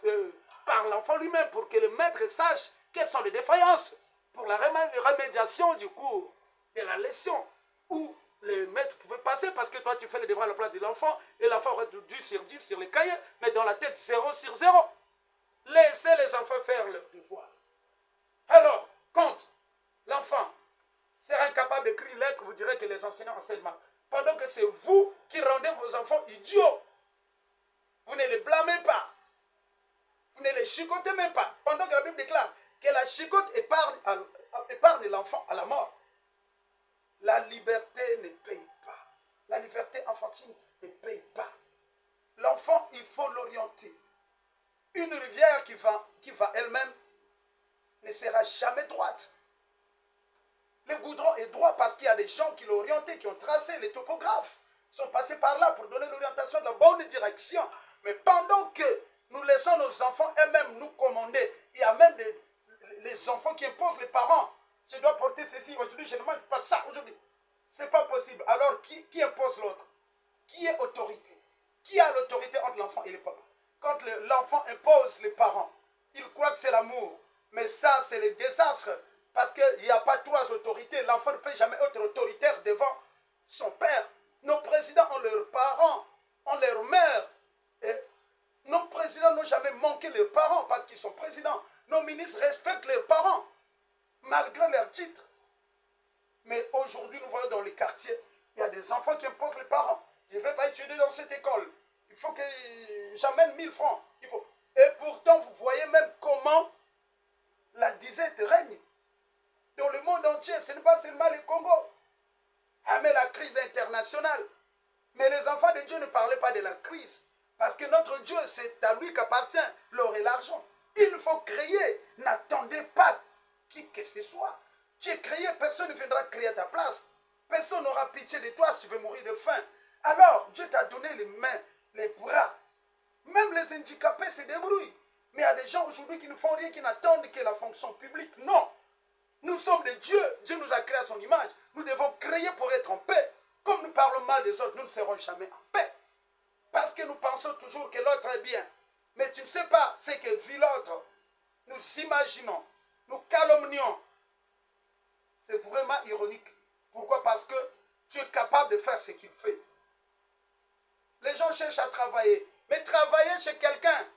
par l'enfant lui-même pour que le maître sache quelles sont les défaillances pour la remédiation du cours, de la leçon, où le maître pouvait passer parce que toi, tu fais les devoirs à la place de l'enfant et l'enfant aurait 10 sur 10 sur les cahiers, mais dans la tête, 0 sur 0. Laissez les enfants faire leurs devoirs. Alors, quand l'enfant sera incapable d'écrire une lettre, vous direz que les enseignants enseignent mal. Pendant que c'est vous qui rendez vos enfants idiots. Vous ne les blâmez pas. Vous ne les chicotez même pas. Pendant que la Bible déclare que la chicote épargne l'enfant à la mort. La liberté ne paye pas. La liberté enfantine ne paye pas. L'enfant, il faut l'orienter. Une rivière qui va elle-même ne sera jamais droite. Le goudron est droit parce qu'il y a des gens qui l'ont orienté, qui ont tracé, les topographes sont passés par là pour donner l'orientation de la bonne direction. Mais pendant que nous laissons nos enfants eux-mêmes nous commander, il y a même les enfants qui imposent les parents. Je dois porter ceci aujourd'hui, je ne mange pas ça aujourd'hui. Ce n'est pas possible. Alors qui impose l'autre? Qui est autorité? Qui a l'autorité entre l'enfant et le papa? Quand l'enfant impose les parents, il croit que c'est l'amour. Mais ça, c'est le désastre. Parce qu'il n'y a pas trois autorités. L'enfant ne peut jamais être autoritaire devant son père. Nos présidents ont leurs parents, ont leurs mères. Et nos présidents n'ont jamais manqué leurs parents parce qu'ils sont présidents. Nos ministres respectent leurs parents, malgré leur titre. Mais aujourd'hui, nous voyons dans les quartiers, il y a des enfants qui imposent les parents. Je ne vais pas étudier dans cette école. Il faut que j'amène 1000 francs. Et pourtant, vous voyez même comment la disette règne. Dans le monde entier, ce n'est pas seulement le Congo. Ah, mais la crise internationale. Mais les enfants de Dieu ne parlaient pas de la crise. Parce que notre Dieu, c'est à lui qu'appartient l'or et l'argent. Il faut créer. N'attendez pas qui que ce soit. Tu es créé, personne ne viendra créer à ta place. Personne n'aura pitié de toi si tu veux mourir de faim. Alors, Dieu t'a donné les mains, les bras. Même les handicapés se débrouillent. Mais il y a des gens aujourd'hui qui ne font rien, qui n'attendent que la fonction publique. Non. Nous sommes des dieux. Dieu nous a créés à son image. Nous devons créer pour être en paix. Comme nous parlons mal des autres, nous ne serons jamais en paix. Parce que nous pensons toujours que l'autre est bien. Mais tu ne sais pas ce que vit l'autre. Nous imaginons, nous calomnions. C'est vraiment ironique. Pourquoi? Parce que tu es capable de faire ce qu'il fait. Les gens cherchent à travailler. Mais travailler chez quelqu'un,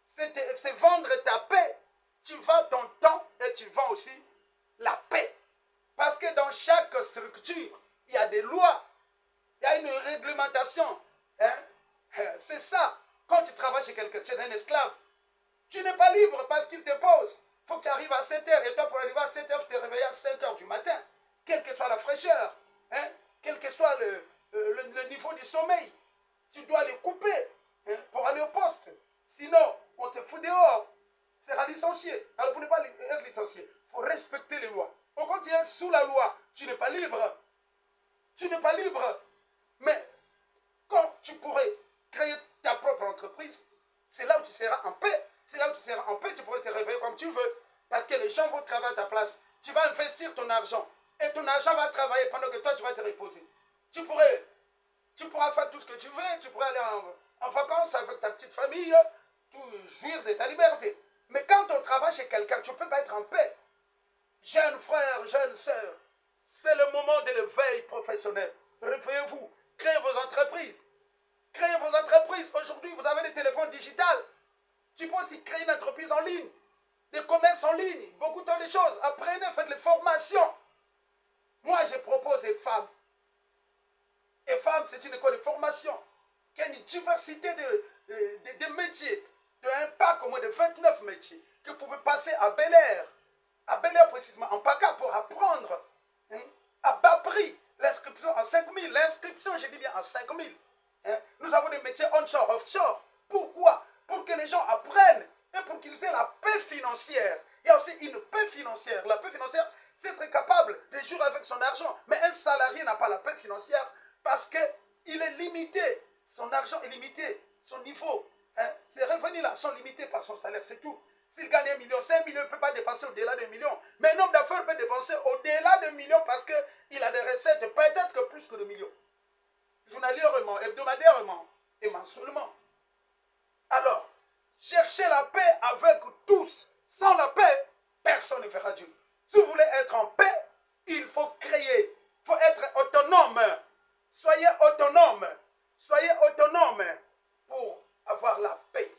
c'est vendre ta paix. Tu vends ton temps et tu vends aussi la paix. Parce que dans chaque structure, il y a des lois, il y a une réglementation. Hein? C'est ça. Quand tu travailles chez quelqu'un, tu es un esclave. Tu n'es pas libre parce qu'il te pose. Il faut que tu arrives à 7 heures. Et toi, pour arriver à 7 heures, tu te réveilles à 5 heures du matin. Quelle que soit la fraîcheur, hein, quel que soit le niveau du sommeil, tu dois les couper, hein, pour aller au poste. Sinon, on te fout dehors. Tu seras licencié. Alors, pour ne pas être licencié, il faut respecter les lois. Donc, quand tu es sous la loi, tu n'es pas libre. Tu n'es pas libre. Mais quand tu pourrais créer ta propre entreprise, c'est là où tu seras en paix. C'est là où tu seras en paix, tu pourrais te réveiller comme tu veux. Parce que les gens vont travailler à ta place. Tu vas investir ton argent. Et ton argent va travailler pendant que toi, tu vas te reposer. Tu pourras faire tout ce que tu veux. Tu pourras aller en vacances avec ta petite famille. Jouir de ta liberté. Mais quand on travaille chez quelqu'un, tu ne peux pas être en paix. Jeunes frères, jeunes sœurs, c'est le moment de l'éveil professionnel. Réveillez-vous. Créez vos entreprises. Créez vos entreprises. Aujourd'hui, vous avez des téléphones digitales. Tu peux aussi créer une entreprise en ligne, des commerces en ligne, beaucoup de choses. Apprenez, faites les formations. Moi, je propose aux femmes. Et femmes, c'est une école de formation qui a une diversité de métiers, un pack au moins de 29 métiers, que vous pouvez passer à Bel Air précisément, en PACA, pour apprendre, hein, à bas prix. L'inscription en 5 000, l'inscription, je dis bien en 5 000. Hein. Nous avons des métiers onshore, offshore. Pourquoi? Pour que les gens apprennent et pour qu'ils aient la paix financière. Il y a aussi une paix financière. La paix financière, c'est être capable de jouer avec son argent. Mais un salarié n'a pas la paix financière parce qu'il est limité. Son argent est limité. Son niveau, hein, ses revenus-là sont limités par son salaire, c'est tout. S'il gagne 1 million, 5 millions, il ne peut pas dépenser au-delà de 1 million. Mais un homme d'affaires peut dépenser au-delà de 1 million parce qu'il a des recettes peut-être que plus que de millions. Journalièrement, hebdomadairement et mensuellement. Alors, cherchez la paix avec tous. Sans la paix, personne ne verra Dieu. Si vous voulez être en paix, il faut créer. Il faut être autonome. Soyez autonome. Soyez autonome pour avoir la paix.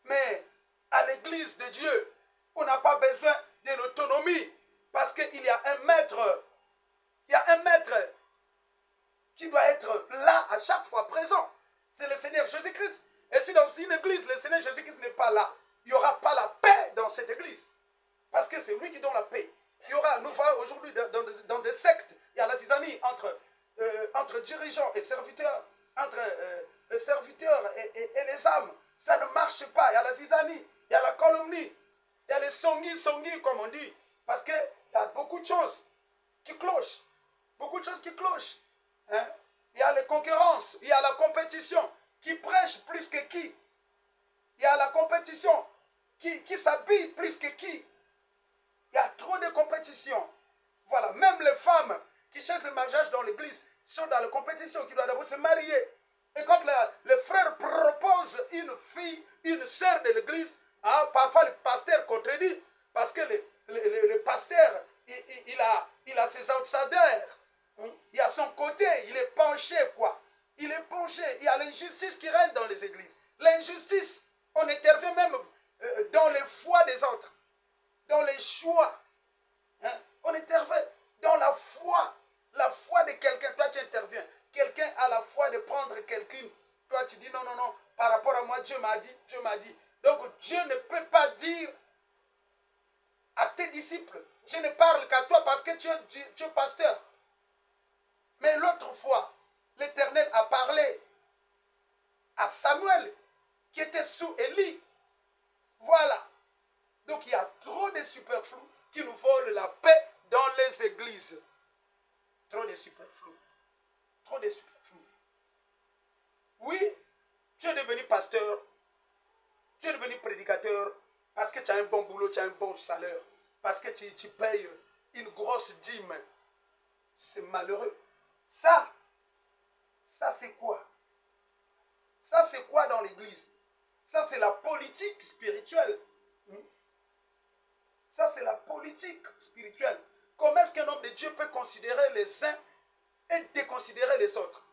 Mais à l'église de Dieu, on n'a pas besoin de l'autonomie parce qu'il y a un maître. Il y a un maître qui doit être là à chaque fois présent. C'est le Seigneur Jésus-Christ. Et si dans une église, le Seigneur Jésus-Christ n'est pas là, il n'y aura pas la paix dans cette église. Parce que c'est lui qui donne la paix. Il y aura, nous voyons aujourd'hui dans des sectes, il y a la zizanie entre dirigeants et serviteurs, entre serviteurs et les âmes. Ça ne marche pas. Il y a la zizanie, il y a la calomnie, il y a les songi, comme on dit. Parce qu'il y a beaucoup de choses qui clochent. Beaucoup de choses qui clochent. Hein? Il y a les concurrences, il y a la compétition. Qui prêche plus que qui? Il y a la compétition. Qui s'habille plus que qui? Il y a trop de compétition. Voilà, même les femmes qui cherchent le mariage dans l'église sont dans la compétition, qui doivent d'abord se marier. Et quand le frère propose une fille, une sœur de l'église, hein, parfois le pasteur contredit, parce que le pasteur, il a ses outsiders. Hein, il a son côté, il est penché, quoi. Il est penché. Il y a l'injustice qui règne dans les églises. L'injustice, on intervient même dans les foi des autres, dans les choix. Hein? On intervient dans la foi de quelqu'un. Toi, tu interviens. Quelqu'un a la foi de prendre quelqu'un. Toi, tu dis non, non, non. Par rapport à moi, Dieu m'a dit, Dieu m'a dit. Donc, Dieu ne peut pas dire à tes disciples, Dieu ne parle qu'à toi parce que tu es pasteur. Mais l'autre fois, l'Éternel a parlé à Samuel qui était sous Élie. Voilà. Donc il y a trop de superflus qui nous volent la paix dans les églises. Trop de superflus. Trop de superflus. Oui, tu es devenu pasteur, tu es devenu prédicateur parce que tu as un bon boulot, tu as un bon salaire, parce que tu payes une grosse dîme. C'est malheureux. Ça c'est quoi? Ça c'est quoi dans l'église? Ça c'est la politique spirituelle. Ça c'est la politique spirituelle. Comment est-ce qu'un homme de Dieu peut considérer les uns et déconsidérer les autres?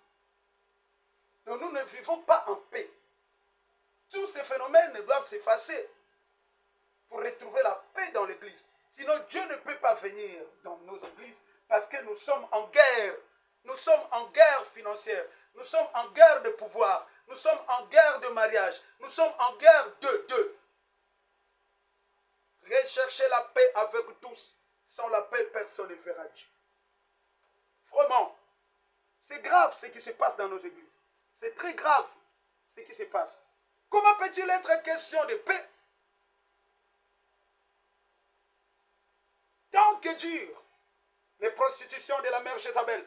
Donc nous ne vivons pas en paix. Tous ces phénomènes doivent s'effacer pour retrouver la paix dans l'église. Sinon Dieu ne peut pas venir dans nos églises parce que nous sommes en guerre. Nous sommes en guerre financière. Nous sommes en guerre de pouvoir. Nous sommes en guerre de mariage. Nous sommes en guerre de deux. Recherchez la paix avec tous. Sans la paix, personne ne verra Dieu. Vraiment, c'est grave ce qui se passe dans nos églises. C'est très grave ce qui se passe. Comment peut-il être question de paix tant que durent les prostitutions de la mère Jézabel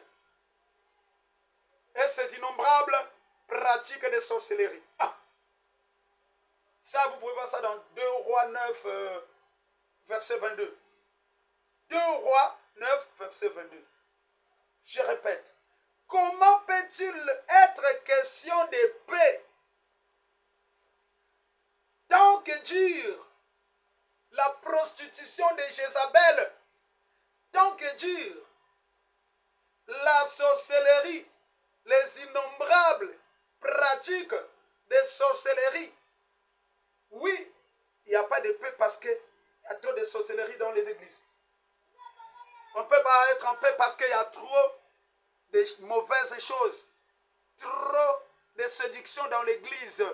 et ses innombrables pratiques de sorcellerie? Ça, vous pouvez voir ça dans 2 Rois 9, verset 22. 2 Rois 9, verset 22. Je répète. Comment peut-il être question de paix tant que dure la prostitution de Jézabel, tant que dure la sorcellerie, les innombrables pratiques de sorcellerie? Oui, il n'y a pas de paix parce qu'il y a trop de sorcellerie dans les églises. On ne peut pas être en paix parce qu'il y a trop de mauvaises choses, trop de séduction dans l'église.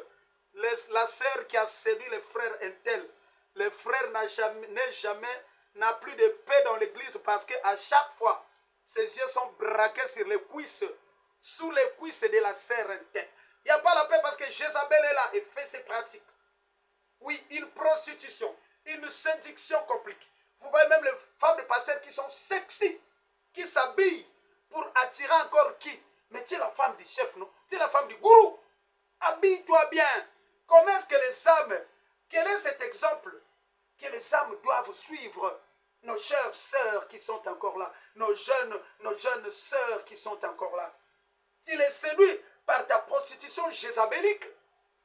La sœur qui a séduit les frères intel, le frère n'a plus de paix dans l'église parce qu'à chaque fois, ses yeux sont braqués sur les cuisses, sous les cuisses de la sœur intel. Il n'y a pas la paix parce que Jézabel est là et fait ses pratiques. Oui, une prostitution, une séduction compliquée. Vous voyez même les femmes de pasteurs qui sont sexy, qui s'habillent pour attirer encore qui? Mais tu es la femme du chef, non? Tu es la femme du gourou. Habille-toi bien. Comment est-ce que les âmes, quel est cet exemple que les âmes doivent suivre? Nos chères sœurs qui sont encore là, nos jeunes sœurs qui sont encore là. Tu les séduis par ta prostitution jézabélique.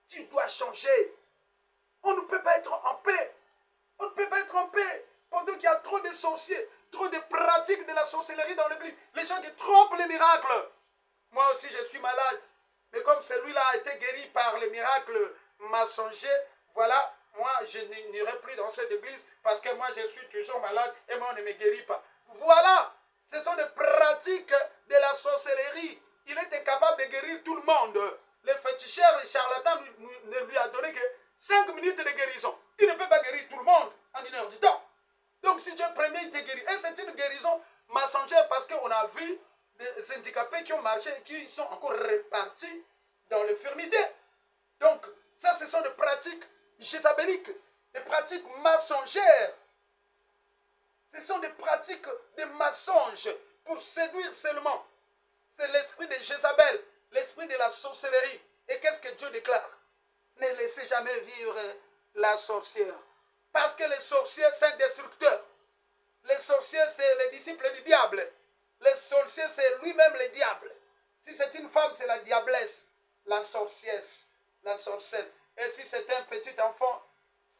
Tu dois changer. On ne peut pas être en paix. On ne peut pas être en paix pendant qu'il y a trop de sorciers, trop de pratiques de la sorcellerie dans l'église. Les gens qui trompent les miracles. Moi aussi, je suis malade. Mais comme celui-là a été guéri par les miracles mensongers, voilà, moi, je n'irai plus dans cette église parce que moi, je suis toujours malade et moi, on ne me guérit pas. Voilà, ce sont des pratiques de la sorcellerie. Il était capable de guérir tout le monde. Les féticheurs, les charlatans ne lui a donné que 5 minutes de guérison. Il ne peut pas guérir tout le monde en 1 heure du temps. Donc, si Dieu premier, il te guérit. Et c'est une guérison mensongère parce qu'on a vu des handicapés qui ont marché et qui sont encore répartis dans l'infirmité. Donc, ça, ce sont des pratiques jézabéliques, des pratiques mensongères. Ce sont des pratiques de mensonges pour séduire seulement. C'est l'esprit de Jézabel, l'esprit de la sorcellerie. Et qu'est-ce que Dieu déclare? Ne laissez jamais vivre la sorcière. Parce que les sorciers, c'est un destructeur. Les sorciers, c'est les disciples du diable. Les sorciers, c'est lui-même le diable. Si c'est une femme, c'est la diablesse, la sorciesse, la sorcelle. Et si c'est un petit enfant,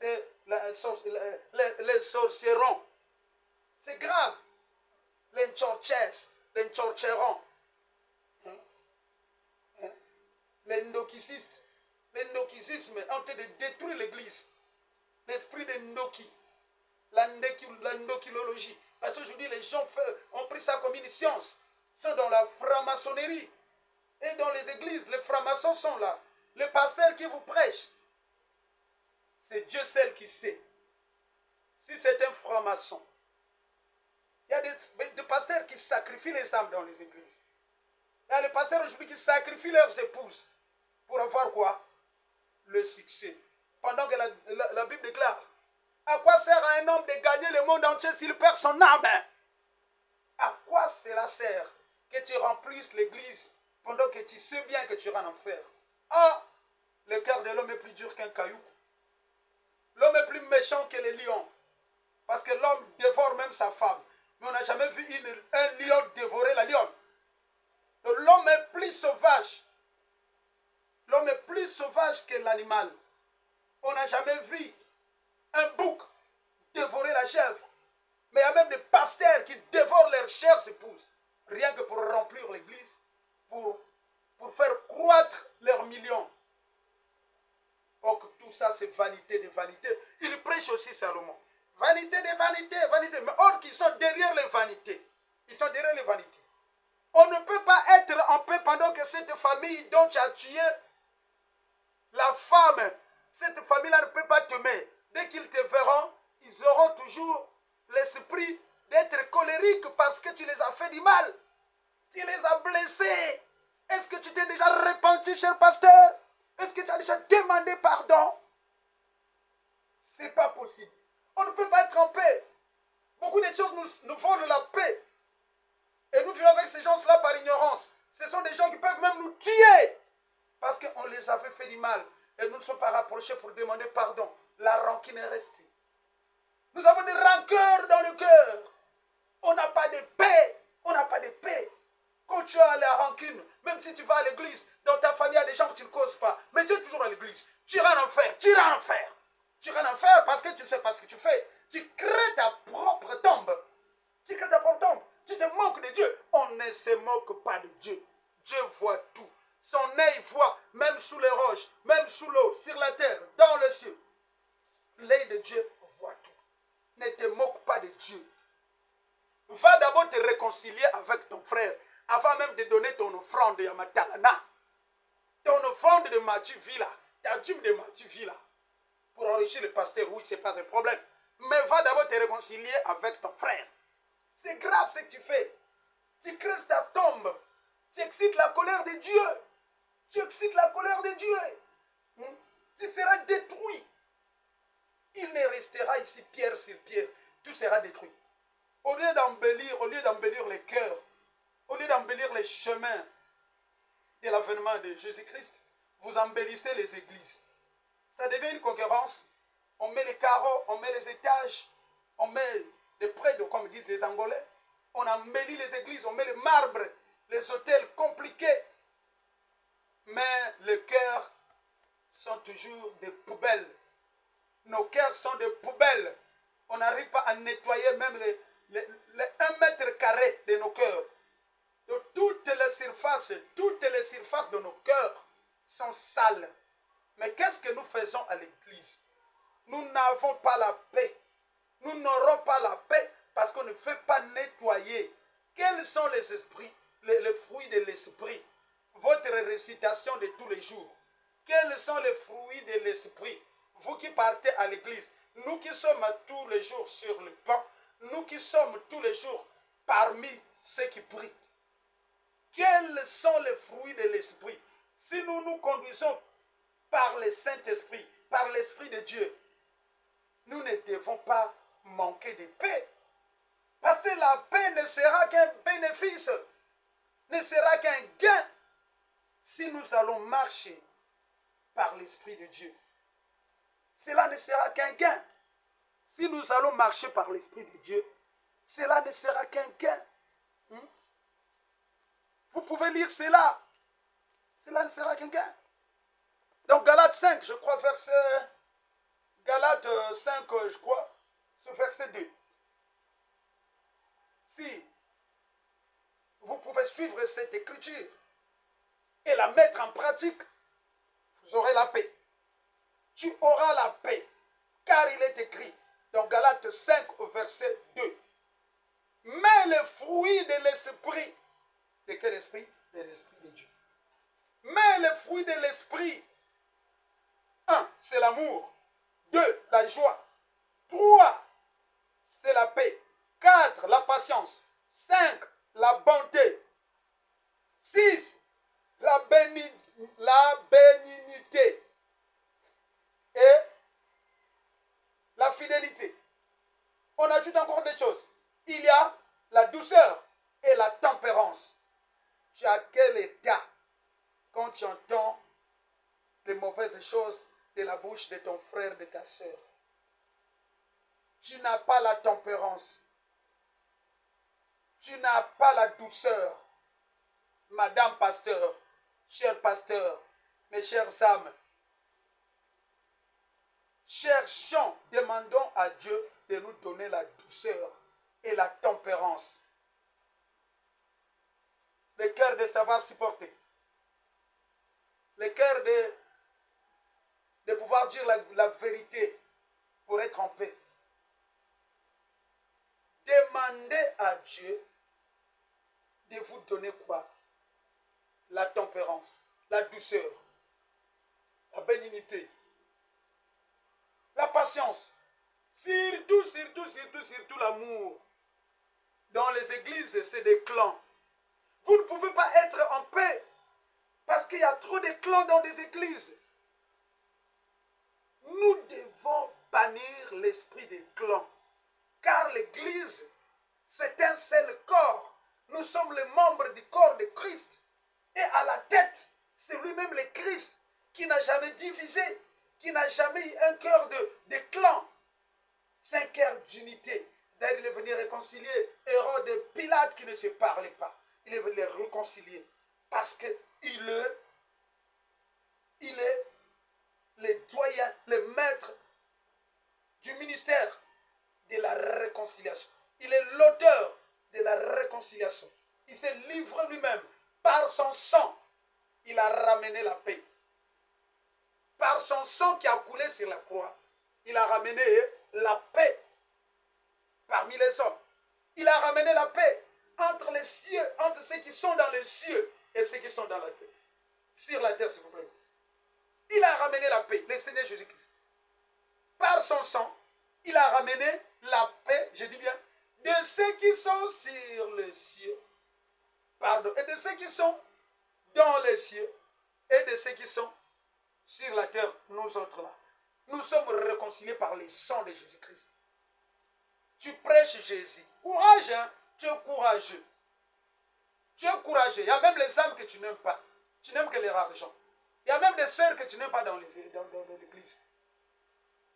c'est les sorcierons. C'est grave. Les nchorcherons. Les ndokicistes. Les ndokisismes ont été de détruire l'église. L'esprit de ndoki. La ndokilologie. Parce qu'aujourd'hui, les gens ont pris ça comme une science. Ils sont dans la franc-maçonnerie. Et dans les églises, les francs-maçons sont là. Le pasteur qui vous prêche, c'est Dieu seul qui sait. Si c'est un franc-maçon, il y a des pasteurs qui sacrifient les âmes dans les églises. Il y a des pasteurs aujourd'hui qui sacrifient leurs épouses. Pour avoir quoi? Le succès. Pendant que la Bible déclare, à quoi sert à un homme de gagner le monde entier s'il perd son âme? À quoi cela sert que tu remplisses l'église pendant que tu sais bien que tu iras en enfer? Ah, le cœur de l'homme est plus dur qu'un caillou. L'homme est plus méchant que les lions. Parce que l'homme dévore même sa femme. Mais on n'a jamais vu un lion dévorer la lionne. L'homme est plus sauvage. L'homme est plus sauvage que l'animal. On n'a jamais vu un bouc dévorer la chèvre. Mais il y a même des pasteurs qui dévorent leurs chères épouses. Rien que pour remplir l'église. Pour faire croître leurs millions. Or que tout ça c'est vanité de vanité. Il prêche aussi Salomon. Vanité de vanité, vanité. Mais or qu'ils sont derrière les vanités. Ils sont derrière les vanités. On ne peut pas être en paix pendant que cette famille dont tu as tué la femme, cette famille-là ne peut pas t'aimer. Dès qu'ils te verront, ils auront toujours l'esprit d'être colériques parce que tu les as fait du mal. Tu les as blessés. Est-ce que tu t'es déjà repenti, cher pasteur? Est-ce que tu as déjà demandé pardon? Ce n'est pas possible. On ne peut pas être en paix. Beaucoup de choses nous font de la paix. Et nous vivons avec ces gens-là par ignorance. Ce sont des gens qui peuvent même nous tuer. Parce qu'on les avait fait du mal. Et nous ne sommes pas rapprochés pour demander pardon. La rancune est restée. Nous avons des rancœurs dans le cœur. On n'a pas de paix. On n'a pas de paix. Quand tu as la rancune, même si tu vas à l'église, dans ta famille, il y a des gens que tu ne causes pas. Mais tu es toujours à l'église. Tu iras en enfer. Tu iras en enfer. Tu iras en enfer parce que tu ne sais pas ce que tu fais. Tu crées ta propre tombe. Tu crées ta propre tombe. Tu te moques de Dieu. On ne se moque pas de Dieu. Dieu voit tout. Son œil voit, même sous les roches, même sous l'eau, sur la terre, dans le ciel. L'œil de Dieu voit tout. Ne te moque pas de Dieu. Va d'abord te réconcilier avec ton frère, avant même de donner ton offrande à Matalana. Ton offrande de Mathieu Villa, ta dîme de Mathieu Villa, pour enrichir le pasteur, oui, ce n'est pas un problème. Mais va d'abord te réconcilier avec ton frère. C'est grave ce que tu fais. Tu creuses ta tombe. Tu excites la colère de Dieu. Tu excites la colère de Dieu. Tu seras détruit. Il ne restera ici pierre sur pierre. Tout sera détruit. Au lieu d'embellir les cœurs, au lieu d'embellir les chemins de l'avènement de Jésus-Christ, vous embellissez les églises. Ça devient une concurrence. On met les carreaux, on met les étages, on met des prêtres, comme disent les Angolais. On embellit les églises, on met les marbres, les hôtels compliqués. Mais les cœurs sont toujours des poubelles. Nos cœurs sont des poubelles. On n'arrive pas à nettoyer même les 1 mètre carré de nos cœurs. De toutes les surfaces de nos cœurs sont sales. Mais qu'est-ce que nous faisons à l'église? Nous n'avons pas la paix. Nous n'aurons pas la paix parce qu'on ne fait pas nettoyer. Quels sont les esprits, les fruits de l'esprit? Votre récitation de tous les jours. Quels sont les fruits de l'esprit? Vous qui partez à l'église, nous qui sommes tous les jours sur le banc, nous qui sommes tous les jours parmi ceux qui prient. Quels sont les fruits de l'esprit? Si nous nous conduisons par le Saint-Esprit, par l'Esprit de Dieu, nous ne devons pas manquer de paix. Parce que la paix ne sera qu'un bénéfice, ne sera qu'un gain si nous allons marcher par l'Esprit de Dieu. Cela ne sera qu'un gain. Si nous allons marcher par l'Esprit de Dieu, cela ne sera qu'un gain. Vous pouvez lire cela. Cela ne sera qu'un gain. Donc Galates 5, je crois, Galates 5, je crois, ce verset 2. Si vous pouvez suivre cette écriture et la mettre en pratique, vous aurez la paix. Tu auras la paix, car il est écrit dans Galates 5 au verset 2. Mais les fruits de l'esprit, de quel esprit? De l'esprit de Dieu. Mais les fruits de l'esprit, 1, c'est l'amour. 2, la joie. 3, c'est la paix. 4, la patience. 5, la bonté. 6, la bénignité. Et la fidélité. On ajoute encore des choses. Il y a la douceur et la tempérance. Tu as quel état quand tu entends les mauvaises choses de la bouche de ton frère, de ta sœur? Tu n'as pas la tempérance. Tu n'as pas la douceur. Madame pasteur, cher pasteur, mes chères âmes, cherchons, demandons à Dieu de nous donner la douceur et la tempérance. Le cœur de savoir supporter. Le cœur de pouvoir dire la vérité pour être en paix. Demandez à Dieu de vous donner quoi? La tempérance, la douceur, la bénignité, la patience, surtout l'amour. Dans les églises, c'est des clans. Vous ne pouvez pas être en paix parce qu'il y a trop de clans dans des églises. Nous devons bannir l'esprit des clans. Car l'église, c'est un seul corps. Nous sommes les membres du corps de Christ. Et à la tête, c'est lui-même le Christ qui n'a jamais divisé, qui n'a jamais eu un cœur de clan. C'est un cœur d'unité. D'ailleurs, il est venu réconcilier Hérode et Pilate qui ne se parlaient pas. Il est venu les réconcilier parce qu'il est le doyen, le maître du ministère de la réconciliation. Il est l'auteur de la réconciliation. Il s'est livré lui-même. Par son sang, il a ramené la paix. Par son sang qui a coulé sur la croix, il a ramené la paix parmi les hommes. Il a ramené la paix entre les cieux, entre ceux qui sont dans les cieux et ceux qui sont dans la terre. Sur la terre, s'il vous plaît. Il a ramené la paix, le Seigneur Jésus-Christ. Par son sang, il a ramené la paix, je dis bien, de ceux qui sont sur les cieux. Pardon, et de ceux qui sont dans les cieux et de ceux qui sont sur la terre, nous autres là. Nous sommes réconciliés par le sang de Jésus-Christ. Tu prêches Jésus. Courage, hein? Tu es courageux. Tu es courageux. Il y a même les âmes que tu n'aimes pas. Tu n'aimes que leur argent. Il y a même des sœurs que tu n'aimes pas dans l'église.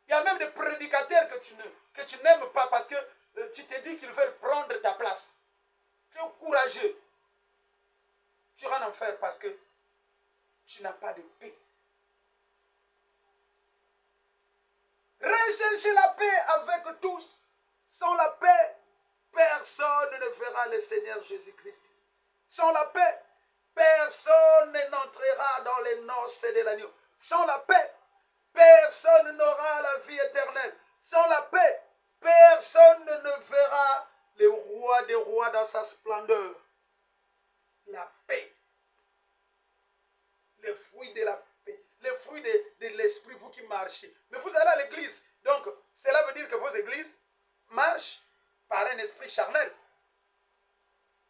Il y a même des prédicateurs que tu n'aimes pas parce que tu te dis qu'ils veulent prendre ta place. Tu es courageux. Tu iras en enfer parce que tu n'as pas de paix. Recherchez la paix avec tous. Sans la paix, personne ne verra le Seigneur Jésus-Christ. Sans la paix, personne n'entrera dans les noces de l'agneau. Sans la paix, personne n'aura la vie éternelle. Sans la paix, personne ne verra le roi des rois dans sa splendeur. La paix. Les fruits de la paix. Les fruits de l'esprit, vous qui marchez. Mais vous allez à l'église. Donc, cela veut dire que vos églises marchent par un esprit charnel.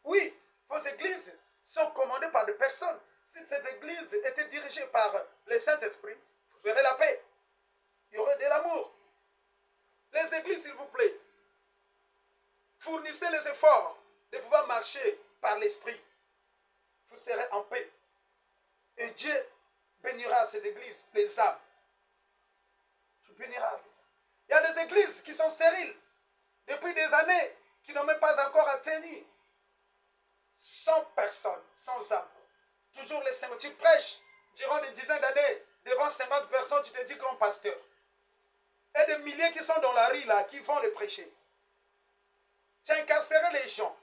Oui, vos églises sont commandées par des personnes. Si cette église était dirigée par le Saint-Esprit, vous aurez la paix. Il y aurait de l'amour. Les églises, s'il vous plaît, fournissez les efforts de pouvoir marcher par l'esprit. Vous serez en paix. Et Dieu bénira ces églises, les âmes. Tu béniras les âmes. Il y a des églises qui sont stériles depuis des années, qui n'ont même pas encore atteint 100 personnes, 100 âmes. Toujours les 50. Tu prêches durant des dizaines d'années devant 50 personnes, tu te dis grand pasteur. Et des milliers qui sont dans la rue là, qui vont les prêcher. Tu as incarcéré les gens.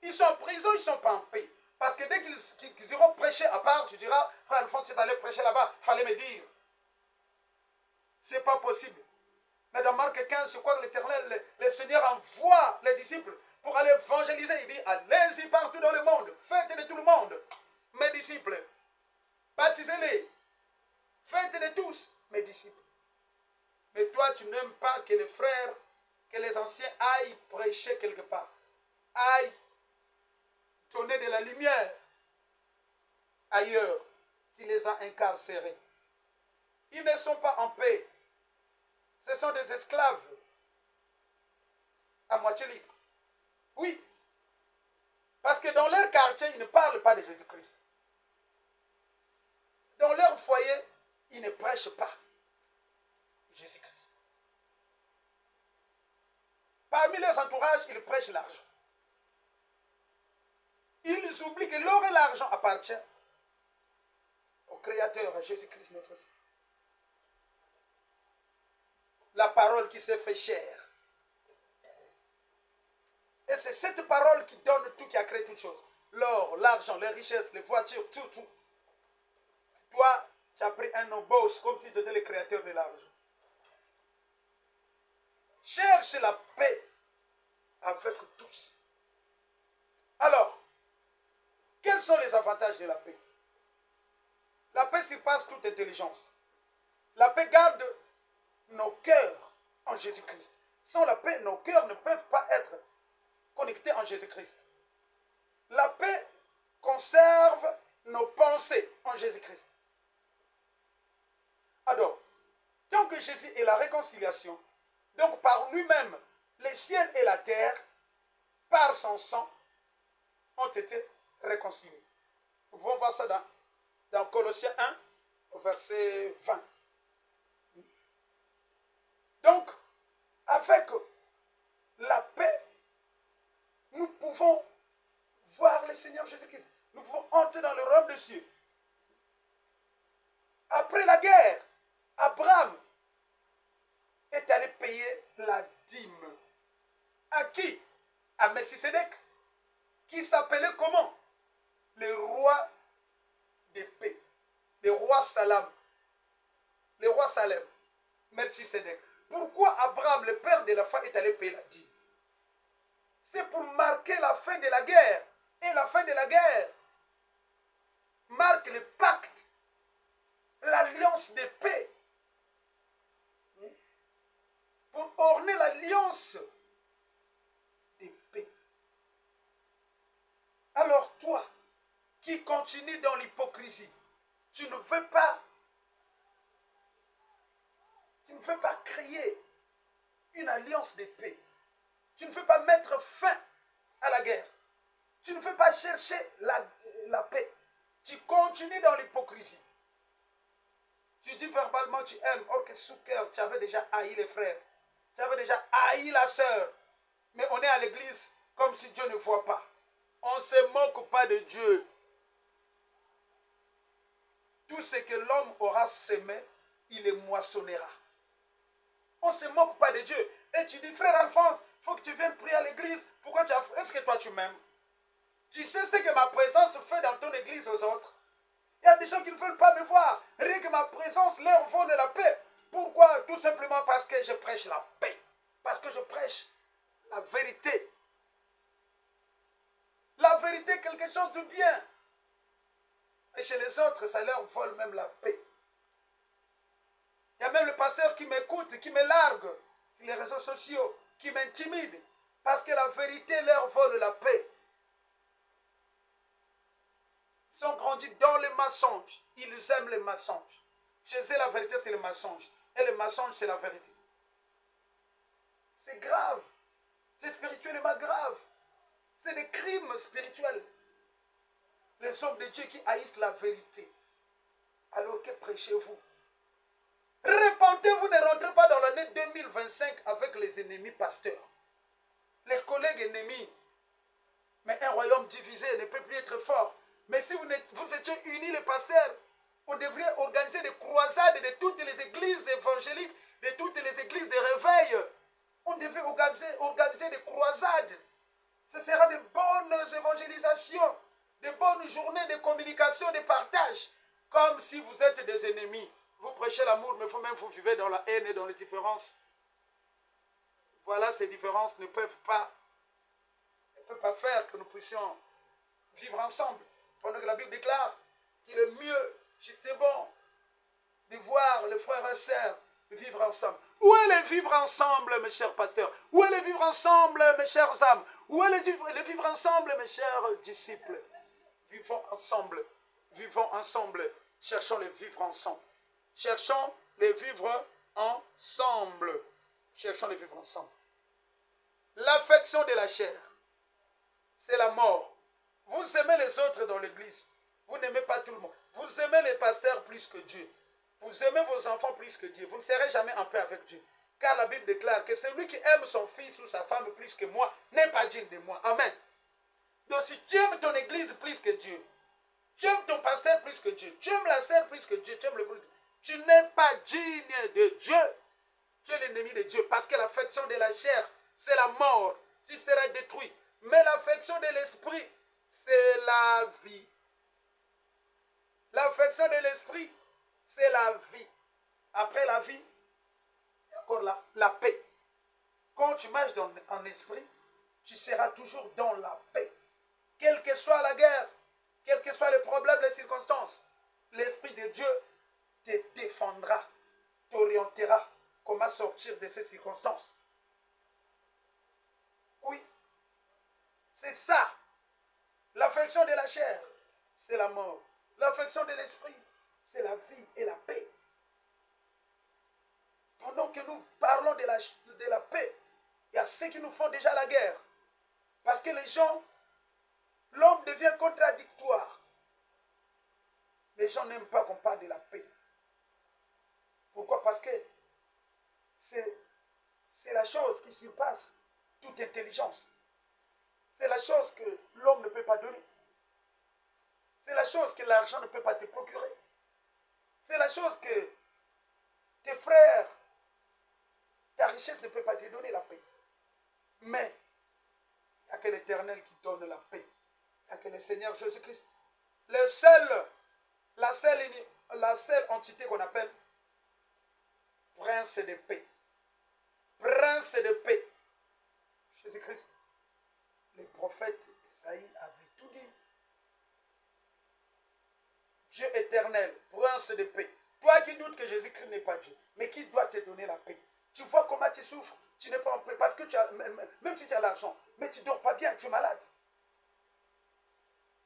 Ils sont en prison, ils ne sont pas en paix. Parce que dès qu'ils iront prêcher à part, tu diras, frère Alphonse, tu allais prêcher là-bas, il fallait me dire. Ce n'est pas possible. Mais dans Marc 15, je crois que l'Éternel, le Seigneur envoie les disciples pour aller évangéliser. Il dit, allez-y partout dans le monde, faites de tout le monde, mes disciples. Baptisez-les. Faites de tous, mes disciples. Mais toi, tu n'aimes pas que les frères, que les anciens aillent prêcher quelque part. Aillent donner de la lumière ailleurs. Tu les as incarcérés. Ils ne sont pas en paix. Ce sont des esclaves à moitié libres. Oui. Parce que dans leur quartier, ils ne parlent pas de Jésus-Christ. Dans leur foyer, ils ne prêchent pas Jésus-Christ. Parmi leurs entourages, ils prêchent l'argent. Ils oublient que l'or et l'argent appartiennent au Créateur, à Jésus-Christ notre Seigneur. La parole qui s'est fait chair. Et c'est cette parole qui donne tout, qui a créé toutes choses. L'or, l'argent, les richesses, les voitures, tout, tout. Toi, tu as pris un obos comme si tu étais le créateur de l'argent. Cherche la paix avec tous. Alors, Quels sont les avantages de la paix? La paix surpasse toute intelligence. La paix garde nos cœurs en Jésus-Christ. Sans la paix, nos cœurs ne peuvent pas être connectés en Jésus-Christ. La paix conserve nos pensées en Jésus-Christ. Alors, tant que Jésus est la réconciliation, donc par lui-même, les ciels et la terre, par son sang, ont été réconciliés. Nous pouvons voir ça dans Colossiens 1, verset 20. Donc, avec la paix, nous pouvons voir le Seigneur Jésus-Christ. Nous pouvons entrer dans le royaume des cieux. Après la guerre, Abraham est allé payer la dîme. À qui? À Melchisédek, qui s'appelait comment? Le roi de paix. Le roi Salam. Le roi Salem. Melchisédek. Pourquoi Abraham, le père de la foi, est allé payer la dîme? C'est pour marquer la fin de la guerre. Et la fin de la guerre marque le pacte, l'alliance de paix. Pour orner l'alliance de paix. Alors toi, qui continue dans l'hypocrisie, tu ne veux pas créer une alliance de paix. Tu ne veux pas mettre fin à la guerre. Tu ne veux pas chercher la paix. Tu continues dans l'hypocrisie. Tu dis verbalement tu aimes, or que sous cœur, tu avais déjà haï les frères. Tu avais déjà haï la sœur. Mais on est à l'église comme si Dieu ne voit pas. On ne se moque pas de Dieu. Tout ce que l'homme aura semé, il le moissonnera. On ne se moque pas de Dieu. Et tu dis, frère Alphonse, il faut que tu viennes prier à l'église. Pourquoi tu as... Est-ce que toi tu m'aimes? Tu sais ce que ma présence fait dans ton église aux autres? Il y a des gens qui ne veulent pas me voir. Rien que ma présence leur vole la paix. Pourquoi? Tout simplement parce que je prêche la paix. Parce que je prêche la vérité. La vérité est quelque chose de bien. Et chez les autres, ça leur vole même la paix. Il y a même le pasteur qui m'écoute, qui me largue sur les réseaux sociaux, qui m'intimide, parce que la vérité leur vole la paix. Ils sont grandis dans les mensonges. Ils aiment les mensonges. Chez eux, la vérité, c'est le mensonge. Et le mensonge, c'est la vérité. C'est grave. C'est spirituellement grave. C'est des crimes spirituels. Les hommes de Dieu qui haïssent la vérité. Alors que prêchez-vous? Repentez-vous, ne rentrez pas dans l'année 2025 avec les ennemis pasteurs. Les collègues ennemis. Mais un royaume divisé ne peut plus être fort. Mais si vous étiez unis, les pasteurs, on devrait organiser des croisades de toutes les églises évangéliques, de toutes les églises de réveil. On devait organiser des croisades. Ce sera de bonnes évangélisations, de bonnes journées de communication, de partage. Comme si vous êtes des ennemis. Vous prêchez l'amour, mais vous-même vous vivez dans la haine et dans les différences. Voilà, ces différences ne peuvent pas faire que nous puissions vivre ensemble. Pendant que la Bible déclare qu'il est mieux, juste et bon, de voir les frères et sœurs vivre ensemble. Où est le vivre ensemble, mes chers pasteurs? Où est le vivre ensemble, mes chères âmes? Où est le vivre ensemble, mes chers disciples? Vivons ensemble. Vivons ensemble. Cherchons le vivre ensemble. Cherchons les vivre ensemble. Cherchons les vivre ensemble. L'affection de la chair, c'est la mort. Vous aimez les autres dans l'église. Vous n'aimez pas tout le monde. Vous aimez les pasteurs plus que Dieu. Vous aimez vos enfants plus que Dieu. Vous ne serez jamais en paix avec Dieu. Car la Bible déclare que celui qui aime son fils ou sa femme plus que moi n'est pas digne de moi. Amen. Donc si tu aimes ton église plus que Dieu, tu aimes ton pasteur plus que Dieu, tu aimes la sœur plus que Dieu, tu aimes le frère, tu n'es pas digne de Dieu. Tu es l'ennemi de Dieu. Parce que l'affection de la chair, c'est la mort. Tu seras détruit. Mais l'affection de l'esprit, c'est la vie. L'affection de l'esprit, c'est la vie. Après la vie, il y a encore la paix. Quand tu marches en esprit, tu seras toujours dans la paix. Quelle que soit la guerre, Quels que soient les problèmes, les circonstances, l'Esprit de Dieu te défendra, t'orientera comment sortir de ces circonstances. Oui, c'est ça. L'affection de la chair, c'est la mort. L'affection de l'esprit, c'est la vie et la paix. Pendant que nous parlons de la paix, il y a ceux qui nous font déjà la guerre. Parce que les gens, l'homme devient contradictoire. Les gens n'aiment pas qu'on parle de la paix. Pourquoi? Parce que c'est la chose qui surpasse toute intelligence. C'est la chose que l'homme ne peut pas donner. C'est la chose que l'argent ne peut pas te procurer. C'est la chose que tes frères, ta richesse ne peut pas te donner la paix. Mais il n'y a que l'Éternel qui donne la paix. Il n'y a que le Seigneur Jésus-Christ. La seule entité qu'on appelle Prince de paix. Prince de paix. Jésus-Christ. Le prophète Isaïe avait tout dit. Dieu éternel, prince de paix. Toi qui doutes que Jésus-Christ n'est pas Dieu, mais qui doit te donner la paix. Tu vois comment tu souffres, tu n'es pas en paix, parce que même si tu as l'argent, mais tu ne dors pas bien, tu es malade.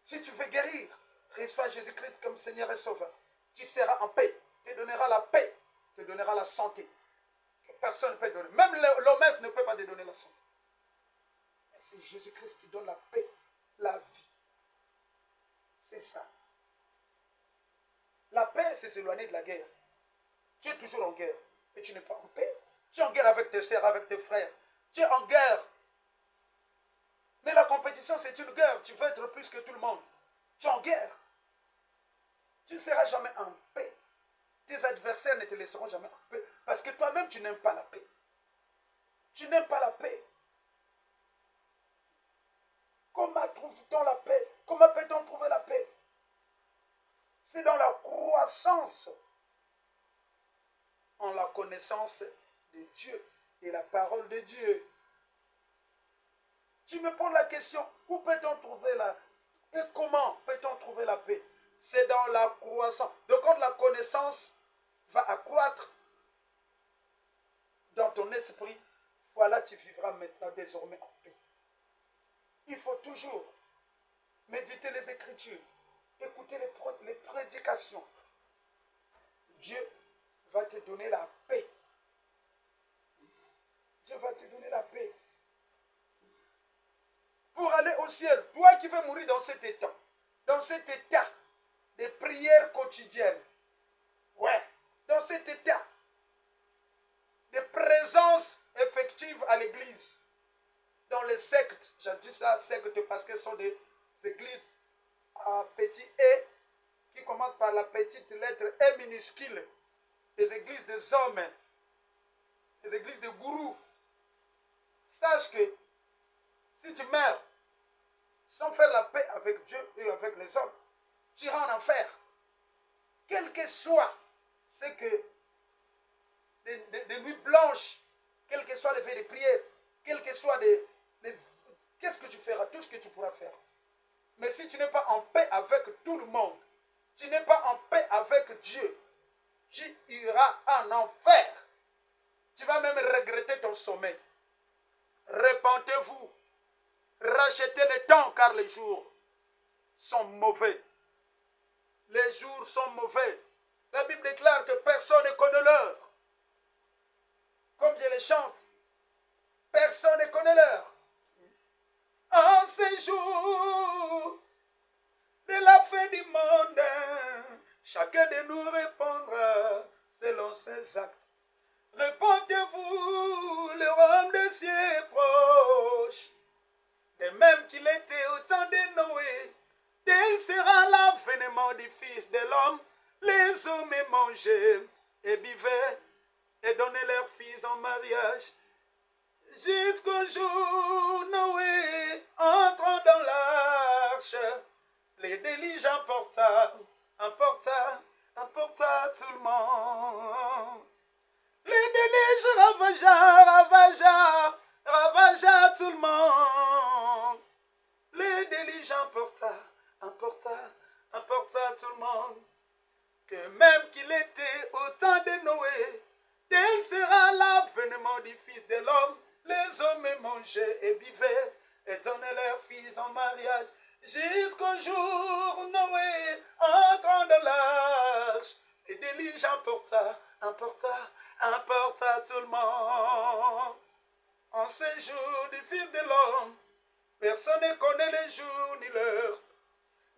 Si tu veux guérir, reçois Jésus-Christ comme Seigneur et Sauveur. Tu seras en paix, te donnera la paix, te donnera la santé. Que personne ne peut te donner. Même l'OMS ne peut pas te donner la santé. Mais c'est Jésus-Christ qui donne la paix, la vie. C'est ça. La paix, c'est s'éloigner de la guerre. Tu es toujours en guerre, mais tu n'es pas en paix. Tu es en guerre avec tes sœurs, avec tes frères. Tu es en guerre. Mais la compétition, c'est une guerre. Tu veux être plus que tout le monde. Tu es en guerre. Tu ne seras jamais en paix. Tes adversaires ne te laisseront jamais en paix. Parce que toi-même, tu n'aimes pas la paix. Tu n'aimes pas la paix. Comment trouve-t-on la paix? Comment peut-on trouver la paix? C'est dans la croissance en la connaissance de Dieu et la parole de Dieu. Tu me poses la question, où peut-on trouver et comment peut-on trouver la paix? C'est dans la croissance. Donc quand la connaissance va accroître dans ton esprit, voilà, tu vivras maintenant désormais en paix. Il faut toujours méditer les Écritures, écouter les prédications. Dieu va te donner la paix. Dieu va te donner la paix. Pour aller au ciel, toi qui veux mourir dans cet état de prière quotidienne, ouais, dans cet état de présence effective à l'église, dans les sectes, j'ai dit ça, sectes parce que ce sont des églises à petit E, qui commencent par la petite lettre E minuscule, des églises des hommes, des églises de gourous. Sache que si tu meurs sans faire la paix avec Dieu et avec les hommes, tu iras en enfer. Quel que soit ce que des nuits blanches, quel que soit les faits de prière, quel que soit qu'est-ce que tu feras, tout ce que tu pourras faire. Mais si tu n'es pas en paix avec tout le monde, tu n'es pas en paix avec Dieu, tu iras en enfer. Tu vas même regretter ton sommeil. Repentez-vous. Rachetez le temps car les jours sont mauvais. Les jours sont mauvais. La Bible déclare que personne ne connaît l'heure. Comme je le chante, personne ne connaît l'heure. En ces jours de la fin du monde, chacun de nous répondra selon ses actes. Répondez-vous, le royaume des cieux est proche. De même qu'il était au temps de Noé, tel sera l'avènement du Fils de l'homme. Les hommes mangeaient et buvaient et donnaient leurs fils en mariage. Jusqu'au jour Noé entrant dans l'arche, les déluges emporta tout le monde. Les déluges ravagea tout le monde. Les déluges emporta Importe ça tout le monde. Que même qu'il était au temps de Noé, tel sera l'avènement du Fils de l'homme. Les hommes mangeaient et buvaient et donnaient leurs fils en mariage jusqu'au jour où Noé entrant dans l'arche. Et délige importe ça tout le monde. En ces jours du Fils de l'homme, personne ne connaît les jours ni l'heure,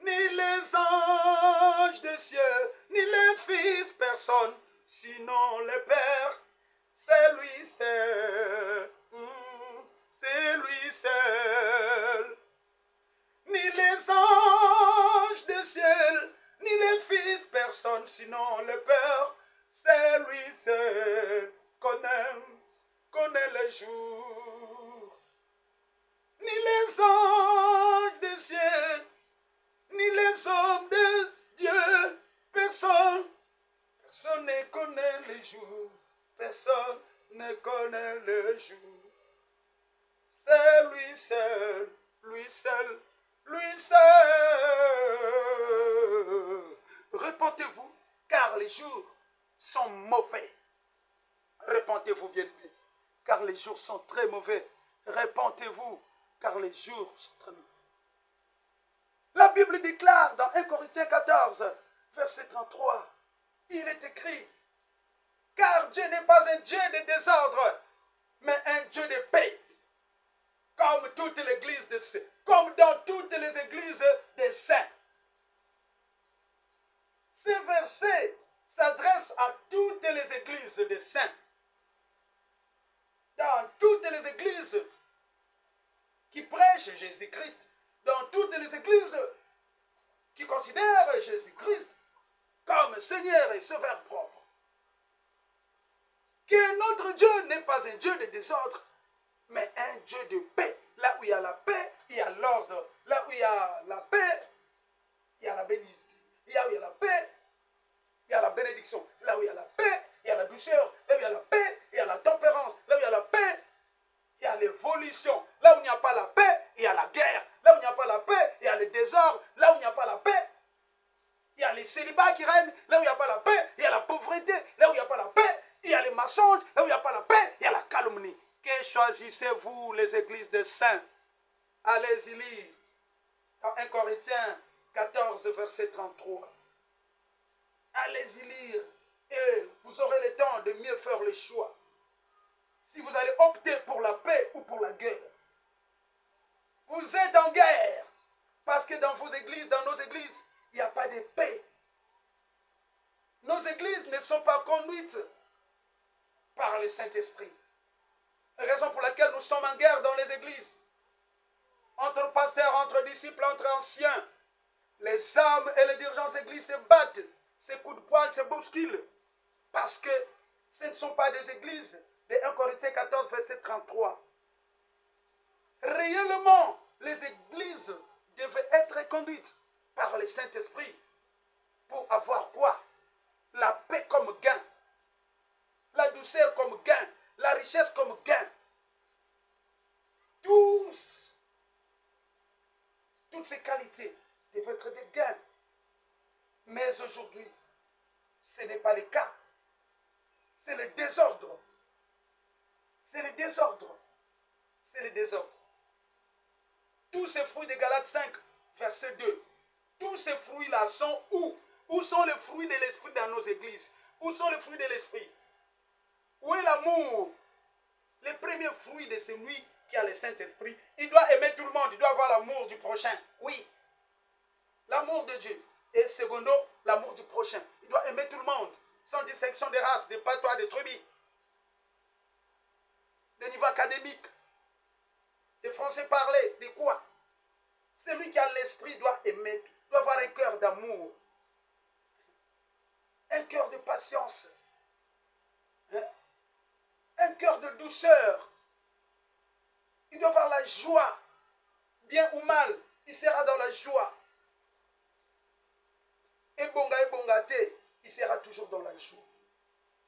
ni les anges des cieux, ni les fils, personne, sinon le Père, c'est lui seul, c'est lui seul. Ni les anges des cieux, ni les fils, personne, sinon le Père, c'est lui seul, connaît les jours. Ni les anges des cieux, ni les hommes de Dieu, personne ne connaît les jours, personne ne connaît le jour. C'est lui seul, lui seul, lui seul. Répentez-vous, car les jours sont mauvais. Répentez-vous, bien-aimés, car les jours sont très mauvais. Répentez-vous, car les jours sont très mauvais. La Bible déclare dans 1 Corinthiens 14, verset 33, il est écrit, car Dieu n'est pas un Dieu de désordre, mais un Dieu de paix. Comme dans toutes les églises des saints. Ces versets s'adressent à toutes les églises des saints. Dans toutes les églises qui prêchent Jésus-Christ, dans toutes les églises qui considèrent Jésus-Christ comme Seigneur et Sauveur propre. Que notre Dieu n'est pas un Dieu de désordre, mais un Dieu de paix. Là où il y a la paix, il y a l'ordre. Là où il y a la paix, il y a la bénédiction. Là où il y a la paix, il y a la bénédiction. Là où il y a la paix, il y a la douceur. Là où il y a la paix, il y a la tempérance. Là où il y a la paix, il y a l'évolution. Là où il n'y a pas la paix, il y a la guerre. Là où il n'y a pas la paix, il y a le désordre. Là où il n'y a pas la paix, il y a les célibats qui règnent. Là où il n'y a pas la paix, il y a la pauvreté. Là où il n'y a pas la paix, il y a les mensonges. Là où il n'y a pas la paix, il y a la calomnie. Que choisissez-vous, les églises de saints? Allez-y lire dans 1 Corinthiens 14, verset 33. Allez-y lire et vous aurez le temps de mieux faire le choix. Si vous allez opter pour la paix ou pour la guerre. Vous êtes en guerre parce que dans vos églises, dans nos églises, il n'y a pas de paix. Nos églises ne sont pas conduites par le Saint-Esprit. Raison pour laquelle nous sommes en guerre dans les églises. Entre pasteurs, entre disciples, entre anciens. Les hommes et les dirigeants des églises se battent. Se coups de poing, se bousculent. Parce que ce ne sont pas des églises. De 1 Corinthiens 14, verset 33. Réellement, les églises devaient être conduites par le Saint-Esprit. Pour avoir quoi? La paix comme gain. La douceur comme gain. La richesse comme gain. Toutes ces qualités devaient être des gains. Mais aujourd'hui, ce n'est pas le cas. C'est le désordre. C'est le désordre. C'est le désordre. Tous ces fruits de Galates 5, verset 2, tous ces fruits-là sont où? Où sont les fruits de l'esprit dans nos églises? Où sont les fruits de l'esprit? Où est l'amour? Les premiers fruits de celui qui a le Saint-Esprit, il doit aimer tout le monde, il doit avoir l'amour du prochain. Oui, l'amour de Dieu. Et secondo, l'amour du prochain. Il doit aimer tout le monde, sans distinction de race, de patois, de tribus, de niveau académique, de français parlé, de quoi? Celui qui a l'esprit doit aimer, doit avoir un cœur d'amour, un cœur de patience, un cœur de douceur. Il doit avoir la joie, bien ou mal, il sera dans la joie. Et bongate, il sera toujours dans la joie.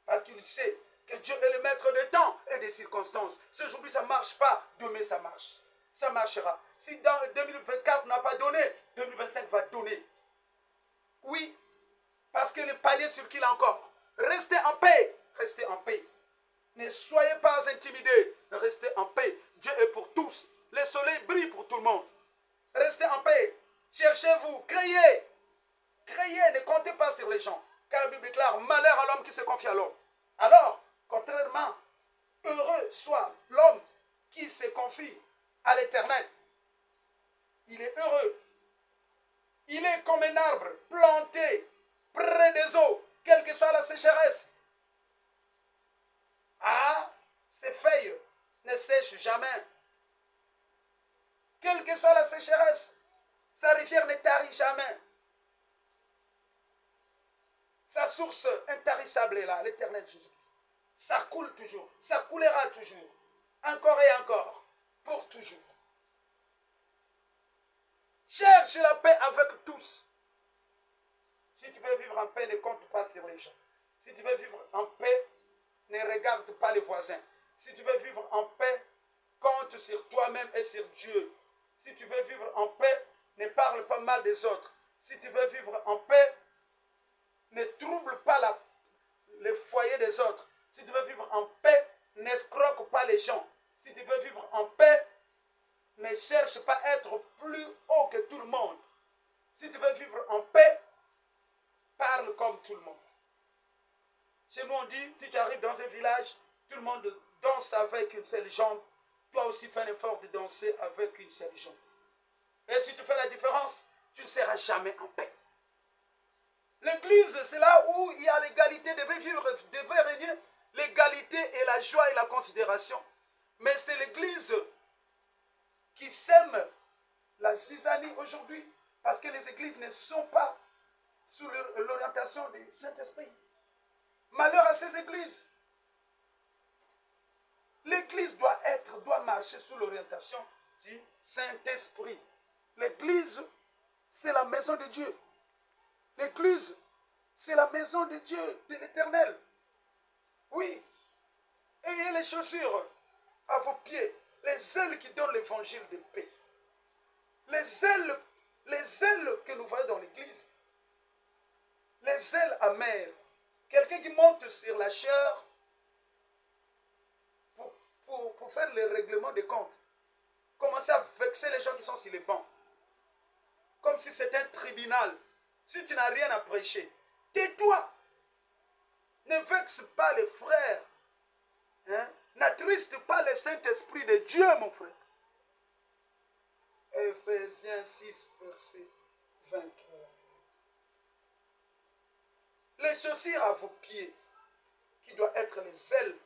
Parce qu'il sait que Dieu est le maître des temps et des circonstances. Si aujourd'hui ça ne marche pas, demain ça marche. ça marchera. Si dans 2024 n'a pas donné, 2025 va donner. Oui, parce que le palier sur qui là encore. Restez en paix. Restez en paix. Ne soyez pas intimidés. Restez en paix. Dieu est pour tous. Le soleil brille pour tout le monde. Restez en paix. Cherchez-vous. Créez. Créez. Ne comptez pas sur les gens. Car la Bible déclare malheur à l'homme qui se confie à l'homme. Alors, contrairement, heureux soit l'homme qui se confie à l'Éternel. Il est heureux. Il est comme un arbre planté près des eaux, quelle que soit la sécheresse. Ah, ses feuilles ne sèchent jamais. Quelle que soit la sécheresse, sa rivière ne tarit jamais. Sa source intarissable est là, l'Éternel Jésus-Christ. Ça coule toujours, ça coulera toujours, encore et encore, pour toujours. Cherche la paix avec tous. Si tu veux vivre en paix, ne compte pas sur les gens. Si tu veux vivre en paix, ne regarde pas les voisins. Si tu veux vivre en paix, compte sur toi-même et sur Dieu. Si tu veux vivre en paix, ne parle pas mal des autres. Si tu veux vivre en paix, ne trouble pas le foyer des autres. Si tu veux vivre en paix, n'escroque pas les gens. Si tu veux vivre en paix, ne cherche pas à être plus haut que tout le monde. Si tu veux vivre en paix, parle comme tout le monde. Chez nous, on dit, si tu arrives dans un village, tout le monde danse avec une seule jambe. Toi aussi, fais un effort de danser avec une seule jambe. Et si tu fais la différence, tu ne seras jamais en paix. L'église, c'est là où il y a l'égalité, devait régner l'égalité et la joie et la considération. Mais c'est l'église qui sème la zizanie aujourd'hui, parce que les églises ne sont pas sous l'orientation du Saint-Esprit. Malheur à ces églises. L'église doit marcher sous l'orientation du Saint-Esprit. L'église, c'est la maison de Dieu. L'église, c'est la maison de Dieu, de l'Éternel. Oui. Ayez les chaussures à vos pieds, les ailes qui donnent l'évangile de paix. Les ailes que nous voyons dans l'église, les ailes amères. Quelqu'un qui monte sur la chair pour faire le règlement des comptes. Commencer à vexer les gens qui sont sur les bancs. Comme si c'était un tribunal. Si tu n'as rien à prêcher, tais-toi. Ne vexe pas les frères. Hein? N'attriste pas le Saint-Esprit de Dieu, mon frère. Ephésiens 6, verset 23. Les chaussures à vos pieds, qui doivent être les ailes